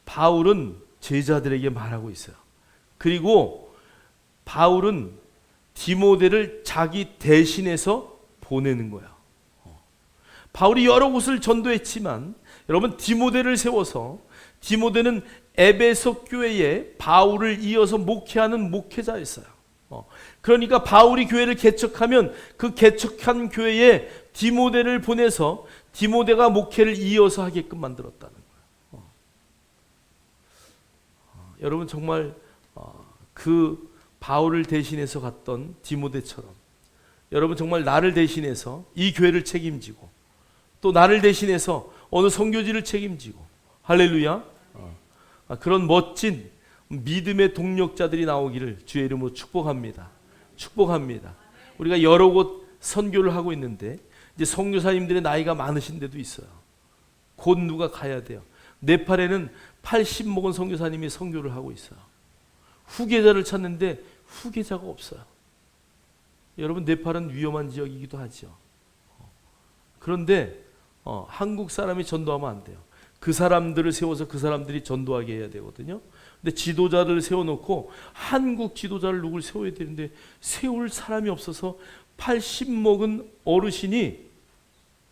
바울은 제자들에게 말하고 있어요. 그리고 바울은 디모데를 자기 대신해서 보내는 거예요. 바울이 여러 곳을 전도했지만 여러분, 디모데를 세워서, 디모데는 에베소 교회에 바울을 이어서 목회하는 목회자였어요. 그러니까 바울이 교회를 개척하면 그 개척한 교회에 디모데를 보내서 디모데가 목회를 이어서 하게끔 만들었다는 거예요. 여러분, 정말 그 바울을 대신해서 갔던 디모데처럼 여러분 정말 나를 대신해서 이 교회를 책임지고 또 나를 대신해서 어느 선교지를 책임지고, 할렐루야, 그런 멋진 믿음의 동력자들이 나오기를 주의 이름으로 축복합니다. 축복합니다. 우리가 여러 곳 선교를 하고 있는데 이제 선교사님들의 나이가 많으신 데도 있어요. 곧 누가 가야 돼요. 네팔에는 80 먹은 선교사님이 선교를 하고 있어요. 후계자를 찾는데 후계자가 없어요. 여러분, 네팔은 위험한 지역이기도 하죠. 그런데 한국 사람이 전도하면 안 돼요. 그 사람들을 세워서 그 사람들이 전도하게 해야 되거든요. 근데 지도자를 세워놓고 한국 지도자를 누굴 세워야 되는데 세울 사람이 없어서 80 먹은 어르신이,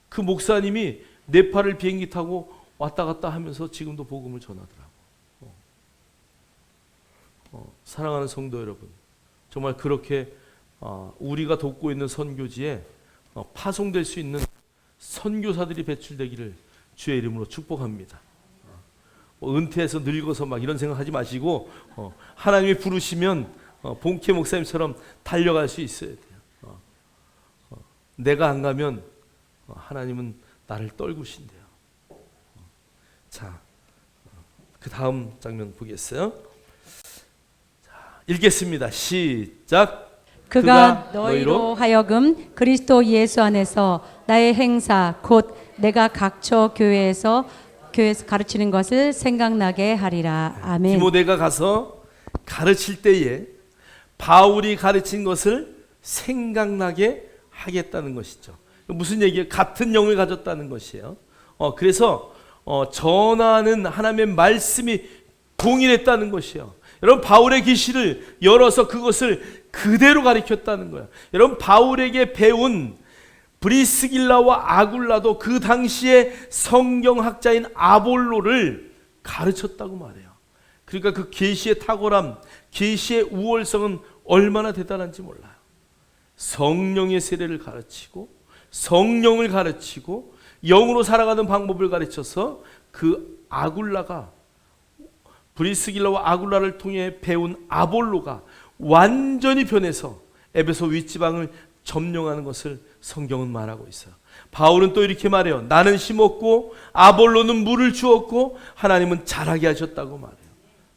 그 목사님이 네팔을 비행기 타고 왔다 갔다 하면서 지금도 복음을 전하더라고. 사랑하는 성도 여러분, 정말 그렇게 우리가 돕고 있는 선교지에 파송될 수 있는 선교사들이 배출되기를 주의 이름으로 축복합니다. 은퇴해서 늙어서 막 이런 생각하지 마시고 하나님이 부르시면 본캐 목사님처럼 달려갈 수 있어야 돼요. 내가 안 가면 하나님은 나를 떨구신대요. 자, 그 다음 장면 보겠어요. 자, 읽겠습니다. 시작. 그가 너희로 하여금 그리스도 예수 안에서 나의 행사 곧 내가 각처 교회에서 가르치는 것을 생각나게 하리라. 아멘. 디모데가 가서 가르칠 때에 바울이 가르친 것을 생각나게 하겠다는 것이죠. 무슨 얘기예요? 같은 영을 가졌다는 것이에요. 그래서 전하는 하나님의 말씀이 동일했다는 것이에요. 여러분, 바울의 계시를 열어서 그것을 그대로 가르쳤다는 거예요. 여러분, 바울에게 배운 브리스길라와 아굴라도 그 당시에 성경학자인 아볼로를 가르쳤다고 말해요. 그러니까 그 계시의 탁월함, 계시의 우월성은 얼마나 대단한지 몰라요. 성령의 세례를 가르치고 성령을 가르치고 영으로 살아가는 방법을 가르쳐서 그 아굴라가, 브리스길라와 아굴라를 통해 배운 아볼로가 완전히 변해서 에베소 윗지방을 점령하는 것을 성경은 말하고 있어요. 바울은 또 이렇게 말해요. 나는 심었고 아볼로는 물을 주었고 하나님은 자라게 하셨다고 말해요.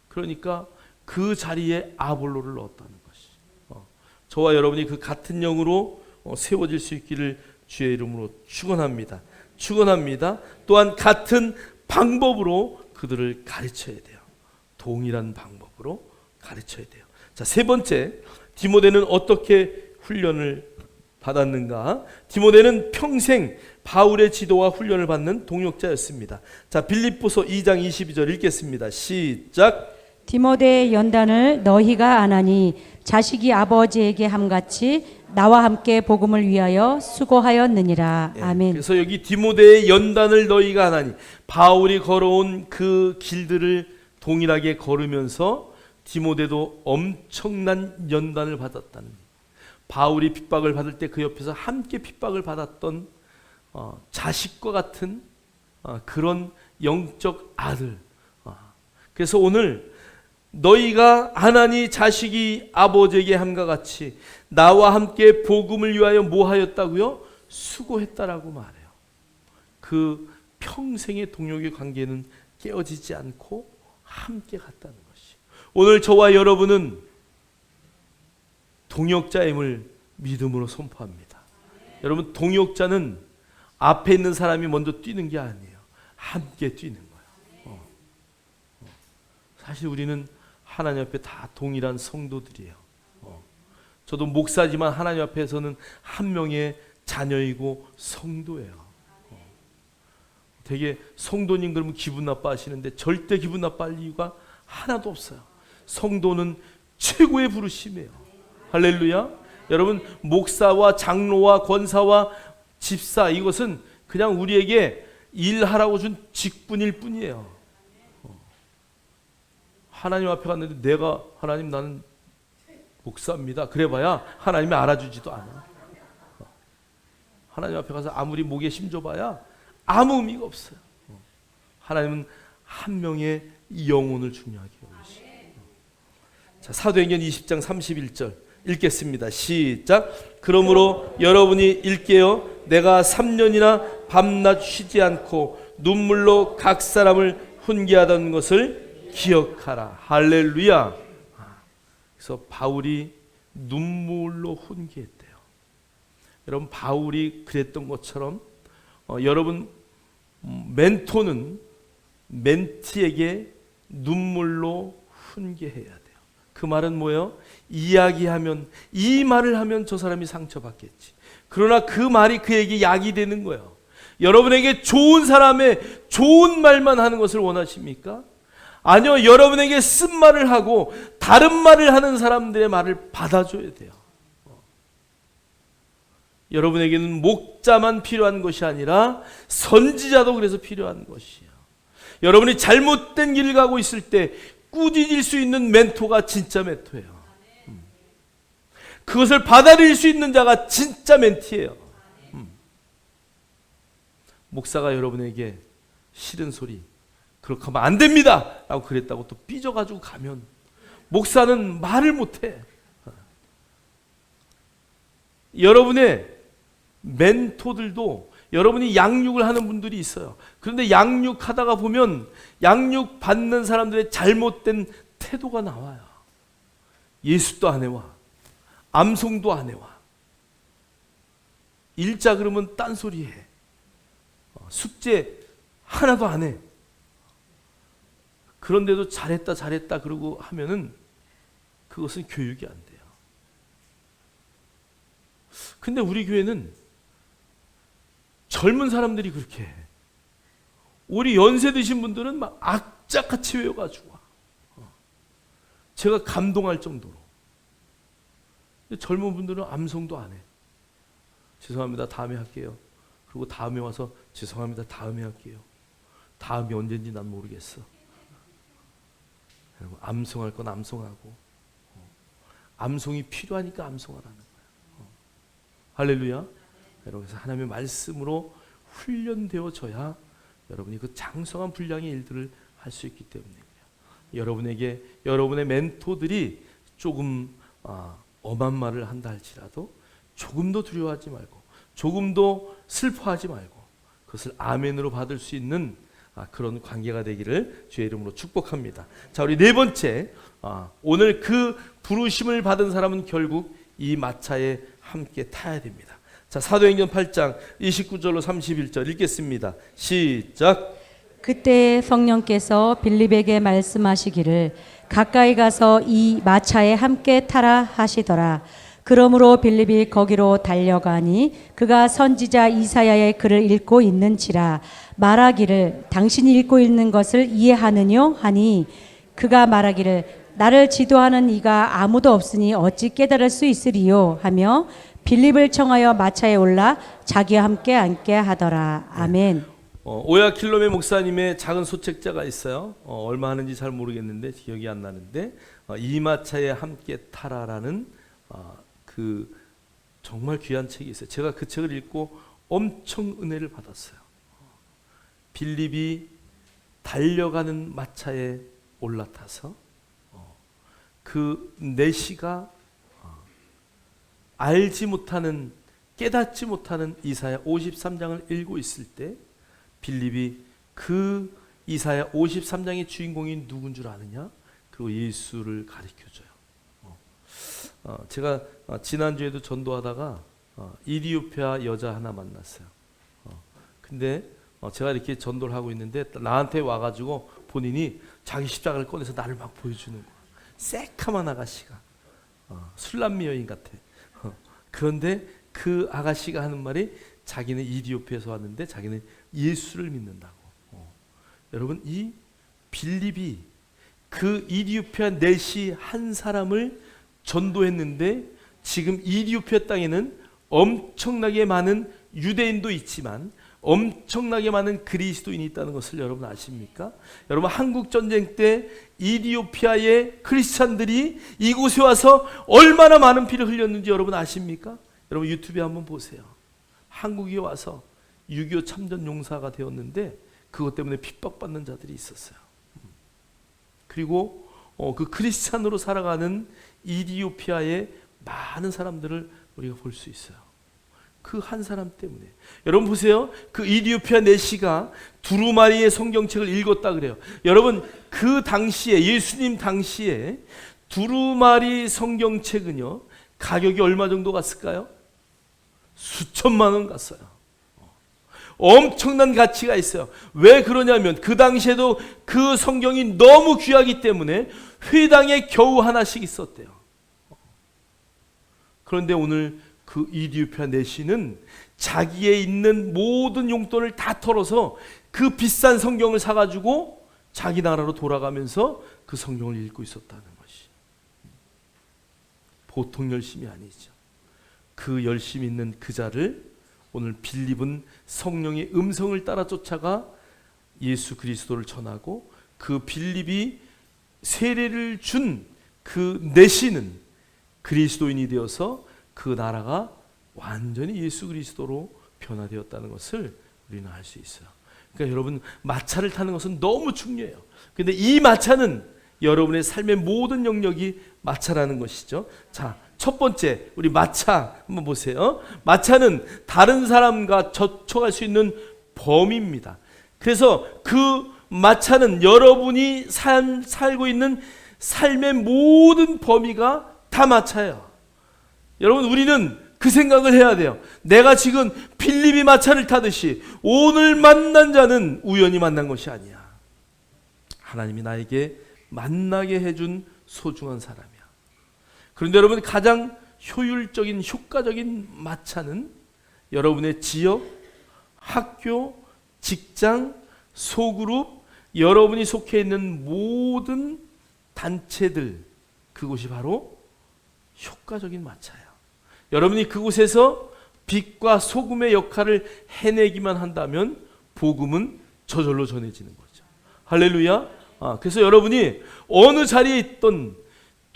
그러니까 그 자리에 아볼로를 넣었다는 것이, 저와 여러분이 그 같은 영으로 세워질 수 있기를 주의 이름으로 축원합니다. 축원합니다. 또한 같은 방법으로 그들을 가르쳐야 돼요. 동일한 방법으로 가르쳐야 돼요. 자, 세 번째, 디모데는 어떻게 훈련을 받았는가? 디모데는 평생 바울의 지도와 훈련을 받는 동역자였습니다. 자, 빌립보서 2장 22절 읽겠습니다. 시작. 디모데의 연단을 너희가 아나니 자식이 아버지에게 함같이 나와 함께 복음을 위하여 수고하였느니라. 아멘. 그래서 여기 디모데의 연단을 너희가 아나니, 바울이 걸어온 그 길들을 동일하게 걸으면서 디모데도 엄청난 연단을 받았다는 거예요. 바울이 핍박을 받을 때 그 옆에서 함께 핍박을 받았던 자식과 같은 그런 영적 아들, 그래서 오늘 너희가 하나니 자식이 아버지에게 함과 같이 나와 함께 복음을 위하여 뭐 하였다고요? 수고했다라고 말해요. 그 평생의 동역의 관계는 깨어지지 않고 함께 갔다는 것이. 오늘 저와 여러분은 동역자임을 믿음으로 선포합니다. 여러분, 동역자는 앞에 있는 사람이 먼저 뛰는 게 아니에요. 함께 뛰는 거예요. 사실 우리는 하나님 앞에 다 동일한 성도들이에요. 저도 목사지만 하나님 앞에서는 한 명의 자녀이고 성도예요. 되게 성도님 그러면 기분 나빠하시는데 절대 기분 나빠할 이유가 하나도 없어요. 성도는 최고의 부르심이에요. 할렐루야. 여러분, 목사와 장로와 권사와 집사, 이것은 그냥 우리에게 일하라고 준 직분일 뿐이에요. 하나님 앞에 갔는데 내가 하나님 나는 목사입니다 그래봐야 하나님이 알아주지도 않아. 하나님 앞에 가서 아무리 목에 힘줘봐야 아무 의미가 없어요. 하나님은 한 명의 영혼을 중요하게 여기시고. 자, 사도행전 20장 31절 읽겠습니다. 시작. 그러므로 여러분이 읽게요. 내가 3년이나 밤낮 쉬지 않고 눈물로 각 사람을 훈계하던 것을 기억하라. 할렐루야. 그래서 바울이 눈물로 훈계했대요. 여러분, 바울이 그랬던 것처럼 여러분, 멘토는 멘티에게 눈물로 훈계해야 돼요. 그 말은 뭐예요? 이야기하면, 이 말을 하면 저 사람이 상처받겠지. 그러나 그 말이 그에게 약이 되는 거예요. 여러분에게 좋은 사람의 좋은 말만 하는 것을 원하십니까? 아니요, 여러분에게 쓴 말을 하고 다른 말을 하는 사람들의 말을 받아줘야 돼요. 여러분에게는 목자만 필요한 것이 아니라 선지자도 그래서 필요한 것이에요. 여러분이 잘못된 길을 가고 있을 때 꾸짖을 수 있는 멘토가 진짜 멘토예요. 그것을 받아들일 수 있는 자가 진짜 멘티예요. 목사가 여러분에게 싫은 소리, 그렇게 하면 안 됩니다 라고 그랬다고 또 삐져가지고 가면 목사는 말을 못해. 여러분의 멘토들도 여러분이 양육을 하는 분들이 있어요. 그런데 양육하다가 보면 양육 받는 사람들의 잘못된 태도가 나와요. 예수도 안 해와, 암송도 안 해와, 읽자 그러면 딴소리 해, 숙제 하나도 안 해. 그런데도 잘했다 그러고 하면은 그것은 교육이 안 돼요. 근데 우리 교회는 젊은 사람들이 그렇게 해. 우리 연세 드신 분들은 막 악착같이 외워가지고 와. 제가 감동할 정도로. 근데 젊은 분들은 암송도 안 해. 죄송합니다, 다음에 할게요. 그리고 다음에 와서 죄송합니다, 다음에 할게요. 다음이 언제인지 난 모르겠어. 여러분, 암송할 건 암송하고, 암송이 필요하니까 암송하라는 거예요. 할렐루야. 여러분, 그래서 하나님의 말씀으로 훈련되어져야 여러분이 그 장성한 분량의 일들을 할 수 있기 때문이고요. 여러분에게 여러분의 멘토들이 조금 엄한 말을 한다 할지라도 조금도 두려워하지 말고, 조금도 슬퍼하지 말고 그것을 아멘으로 받을 수 있는 그런 관계가 되기를 주의 이름으로 축복합니다. 자, 우리 네 번째, 오늘 그 부르심을 받은 사람은 결국 이 마차에 함께 타야 됩니다. 자, 사도행전 8장 29절로 31절 읽겠습니다. 시작. 그때 성령께서 빌립에게 말씀하시기를 가까이 가서 이 마차에 함께 타라 하시더라. 그러므로 빌립이 거기로 달려가니 그가 선지자 이사야의 글을 읽고 있는지라 말하기를 당신이 읽고 있는 것을 이해하느뇨 하니 그가 말하기를 나를 지도하는 이가 아무도 없으니 어찌 깨달을 수 있으리요 하며 빌립을 청하여 마차에 올라 자기와 함께 앉게 하더라. 아멘. 오야 킬로메 목사님의 작은 소책자가 있어요. 얼마 하는지 잘 모르겠는데 기억이 안 나는데 이 마차에 함께 타라라는 그 정말 귀한 책이 있어요. 제가 그 책을 읽고 엄청 은혜를 받았어요. 빌립이 달려가는 마차에 올라타서 그 내시가 알지 못하는, 깨닫지 못하는 이사야 53장을 읽고 있을 때 빌립이 그 이사야 53장의 주인공이 누군 줄 아느냐? 그리고 예수를 가르쳐줘요. 제가 지난주에도 전도하다가 이디오피아 여자 하나 만났어요. 근데 제가 이렇게 전도를 하고 있는데 나한테 와가지고 본인이 자기 십자가를 꺼내서 나를 막 보여주는 거야. 새카만 아가씨가 술람미 여인 같아. 그런데 그 아가씨가 하는 말이 자기는 이디오피아에서 왔는데 자기는 예수를 믿는다고. 여러분, 이 빌립이 그 이디오피아 내시 한 사람을 전도했는데 지금 이디오피아 땅에는 엄청나게 많은 유대인도 있지만 엄청나게 많은 그리스도인이 있다는 것을 여러분 아십니까? 여러분, 한국 전쟁 때 이디오피아의 크리스찬들이 이곳에 와서 얼마나 많은 피를 흘렸는지 여러분 아십니까? 여러분 유튜브에 한번 보세요. 한국에 와서 6.25 참전 용사가 되었는데 그것 때문에 핍박받는 자들이 있었어요. 그리고 그 크리스찬으로 살아가는 이디오피아의 많은 사람들을 우리가 볼 수 있어요. 그 한 사람 때문에. 여러분 보세요. 그 이디오피아 내시가 두루마리의 성경책을 읽었다 그래요. 여러분, 그 당시에, 예수님 당시에 두루마리 성경책은요, 가격이 얼마 정도 갔을까요? 수천만 원 갔어요. 엄청난 가치가 있어요. 왜 그러냐면 그 당시에도 그 성경이 너무 귀하기 때문에 회당에 겨우 하나씩 있었대요. 그런데 오늘 그 이디오피아 내시는 자기의 있는 모든 용돈을 다 털어서 그 비싼 성경을 사가지고 자기 나라로 돌아가면서 그 성경을 읽고 있었다는 것이 보통 열심이 아니죠. 그 열심 있는 그 자를 오늘 빌립은 성령의 음성을 따라 쫓아가 예수 그리스도를 전하고, 그 빌립이 세례를 준 그 내시는 그리스도인이 되어서 그 나라가 완전히 예수 그리스도로 변화되었다는 것을 우리는 알 수 있어요. 그러니까 여러분, 마차를 타는 것은 너무 중요해요. 근데 이 마차는 여러분의 삶의 모든 영역이 마차라는 것이죠. 자, 첫 번째, 우리 마차 한번 보세요. 마차는 다른 사람과 접촉할 수 있는 범위입니다. 그래서 그 마차는 여러분이 살고 있는 삶의 모든 범위가 다 마차예요. 여러분, 우리는 그 생각을 해야 돼요. 내가 지금 빌립이 마차를 타듯이 오늘 만난 자는 우연히 만난 것이 아니야. 하나님이 나에게 만나게 해준 소중한 사람이야. 그런데 여러분, 가장 효율적인, 효과적인 마차는 여러분의 지역, 학교, 직장, 소그룹, 여러분이 속해 있는 모든 단체들, 그곳이 바로 효과적인 마차예요. 여러분이 그곳에서 빛과 소금의 역할을 해내기만 한다면 복음은 저절로 전해지는 거죠. 할렐루야. 그래서 여러분이 어느 자리에 있던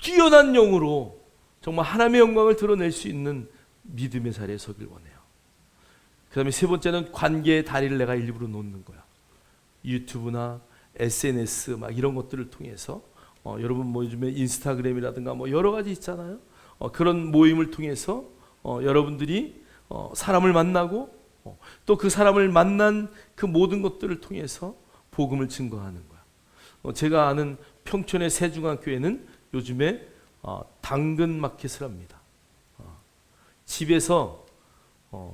뛰어난 영으로 정말 하나님의 영광을 드러낼 수 있는 믿음의 자리에 서길 원해요. 그 다음에 세 번째는 관계의 다리를 내가 일부러 놓는 거야. 유튜브나 SNS 막 이런 것들을 통해서 여러분 뭐 요즘에 인스타그램이라든가 뭐 여러 가지 있잖아요. 그런 모임을 통해서 여러분들이 사람을 만나고 또 그 사람을 만난 그 모든 것들을 통해서 복음을 증거하는 거야. 제가 아는 평촌의 세중학교에는 요즘에 당근 마켓을 합니다. 집에서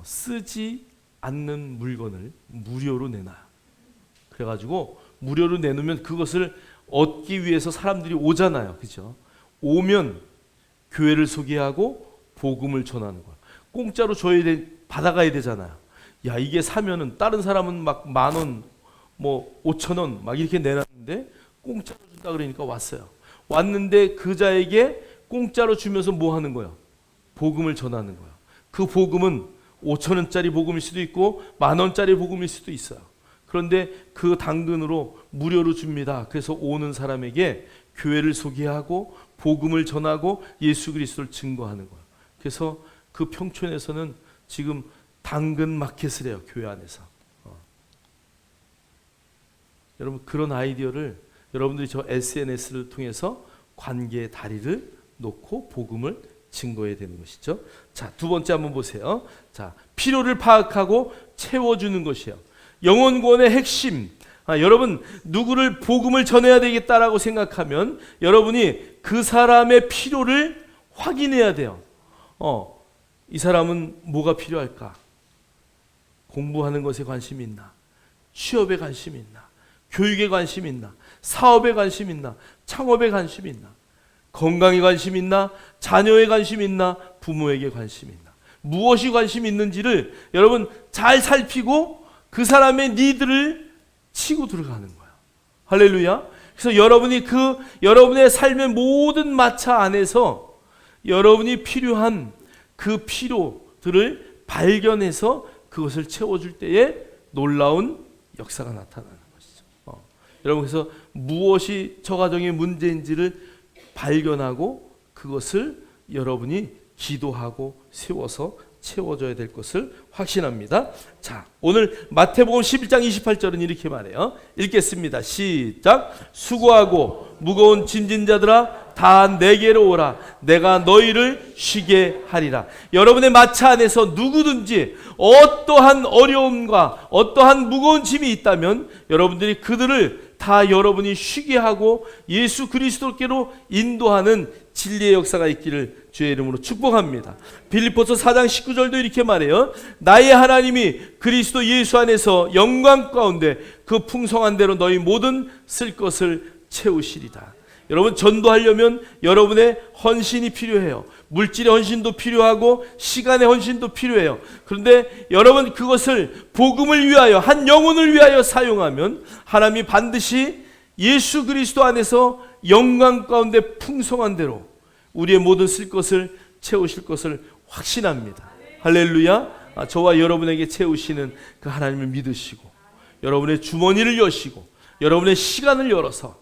쓰지 않는 물건을 무료로 내놔요. 그래가지고 무료로 내놓으면 그것을 얻기 위해서 사람들이 오잖아요. 그죠? 오면 교회를 소개하고 복음을 전하는 거야. 공짜로 받아가야 되잖아요. 야, 이게 사면은 다른 사람은 막 10,000원, 뭐 5,000원 막 이렇게 내놨는데 공짜로 준다 그러니까 왔어요. 왔는데 그 자에게 공짜로 주면서 뭐 하는 거야? 복음을 전하는 거야. 그 복음은 5,000원짜리 복음일 수도 있고 10,000원짜리 복음일 수도 있어요. 그런데 그 당근으로 무료로 줍니다. 그래서 오는 사람에게 교회를 소개하고 복음을 전하고 예수 그리스도를 증거하는 거예요. 그래서 그 평촌에서는 지금 당근 마켓을 해요. 교회 안에서. 여러분, 그런 아이디어를 여러분들이 저 SNS를 통해서 관계의 다리를 놓고 복음을 증거해야 되는 것이죠. 자, 두 번째 한번 보세요. 자, 필요를 파악하고 채워주는 것이에요. 영혼 구원의 핵심. 여러분 누구를 복음을 전해야 되겠다라고 생각하면 여러분이 그 사람의 필요를 확인해야 돼요. 이 사람은 뭐가 필요할까? 공부하는 것에 관심이 있나? 취업에 관심이 있나? 교육에 관심이 있나? 사업에 관심이 있나? 창업에 관심이 있나? 건강에 관심이 있나? 자녀에 관심이 있나? 부모에게 관심이 있나? 무엇이 관심이 있는지를 여러분 잘 살피고 그 사람의 니드를 치고 들어가는 거예요. 할렐루야. 그래서 여러분이 여러분의 삶의 모든 마차 안에서 여러분이 필요한 그 필요들을 발견해서 그것을 채워줄 때에 놀라운 역사가 나타나는 것이죠. 여러분 그래서 무엇이 저 가정의 문제인지를 발견하고 그것을 여러분이 기도하고 세워서 채워줘야 될 것을 확신합니다. 자, 오늘 마태복음 11장 28절은 이렇게 말해요. 읽겠습니다. 시작. 수고하고 무거운 짐진 자들아 다 내게로 오라. 내가 너희를 쉬게 하리라. 여러분의 마차 안에서 누구든지 어떠한 어려움과 어떠한 무거운 짐이 있다면 여러분들이 그들을 다 여러분이 쉬게 하고 예수 그리스도께로 인도하는 진리의 역사가 있기를 주의 이름으로 축복합니다. 빌립보서 4장 19절도 이렇게 말해요. 나의 하나님이 그리스도 예수 안에서 영광 가운데 그 풍성한 대로 너희 모든 쓸 것을 채우시리다. 여러분 전도하려면 여러분의 헌신이 필요해요. 물질의 헌신도 필요하고 시간의 헌신도 필요해요. 그런데 여러분 그것을 복음을 위하여 한 영혼을 위하여 사용하면 하나님이 반드시 예수 그리스도 안에서 영광 가운데 풍성한 대로 우리의 모든 쓸 것을 채우실 것을 확신합니다. 할렐루야. 저와 여러분에게 채우시는 그 하나님을 믿으시고 여러분의 주머니를 여시고 여러분의 시간을 열어서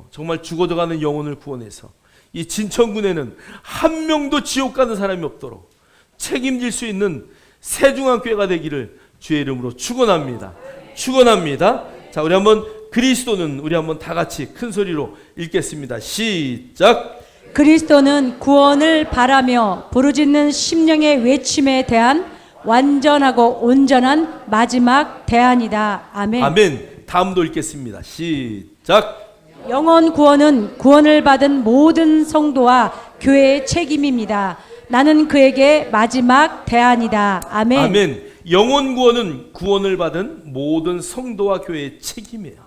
정말 죽어져가는 영혼을 구원해서 이 진천군에는 한 명도 지옥 가는 사람이 없도록 책임질 수 있는 세중앙교회가 되기를 주의 이름으로 축원합니다. 축원합니다. 자, 우리 한번 그리스도는 우리 한번 다 같이 큰 소리로 읽겠습니다. 시작. 그리스도는 구원을 바라며 부르짖는 심령의 외침에 대한 완전하고 온전한 마지막 대안이다. 아멘. 아멘. 다음도 읽겠습니다. 시작. 영원 구원은 구원을 받은 모든 성도와 교회의 책임입니다. 나는 그에게 마지막 대안이다. 아멘. 아멘. 영원 구원은 구원을 받은 모든 성도와 교회의 책임이에요.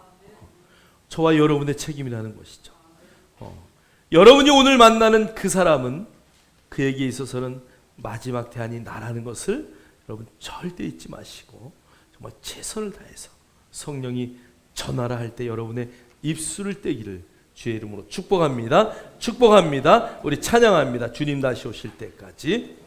저와 여러분의 책임이라는 것이죠. 여러분이 오늘 만나는 그 사람은 그에게 있어서는 마지막 대안이 나라는 것을 여러분 절대 잊지 마시고 정말 최선을 다해서 성령이 전하라 할 때 여러분의 입술을 떼기를 주의 이름으로 축복합니다. 축복합니다. 우리 찬양합니다. 주님 다시 오실 때까지.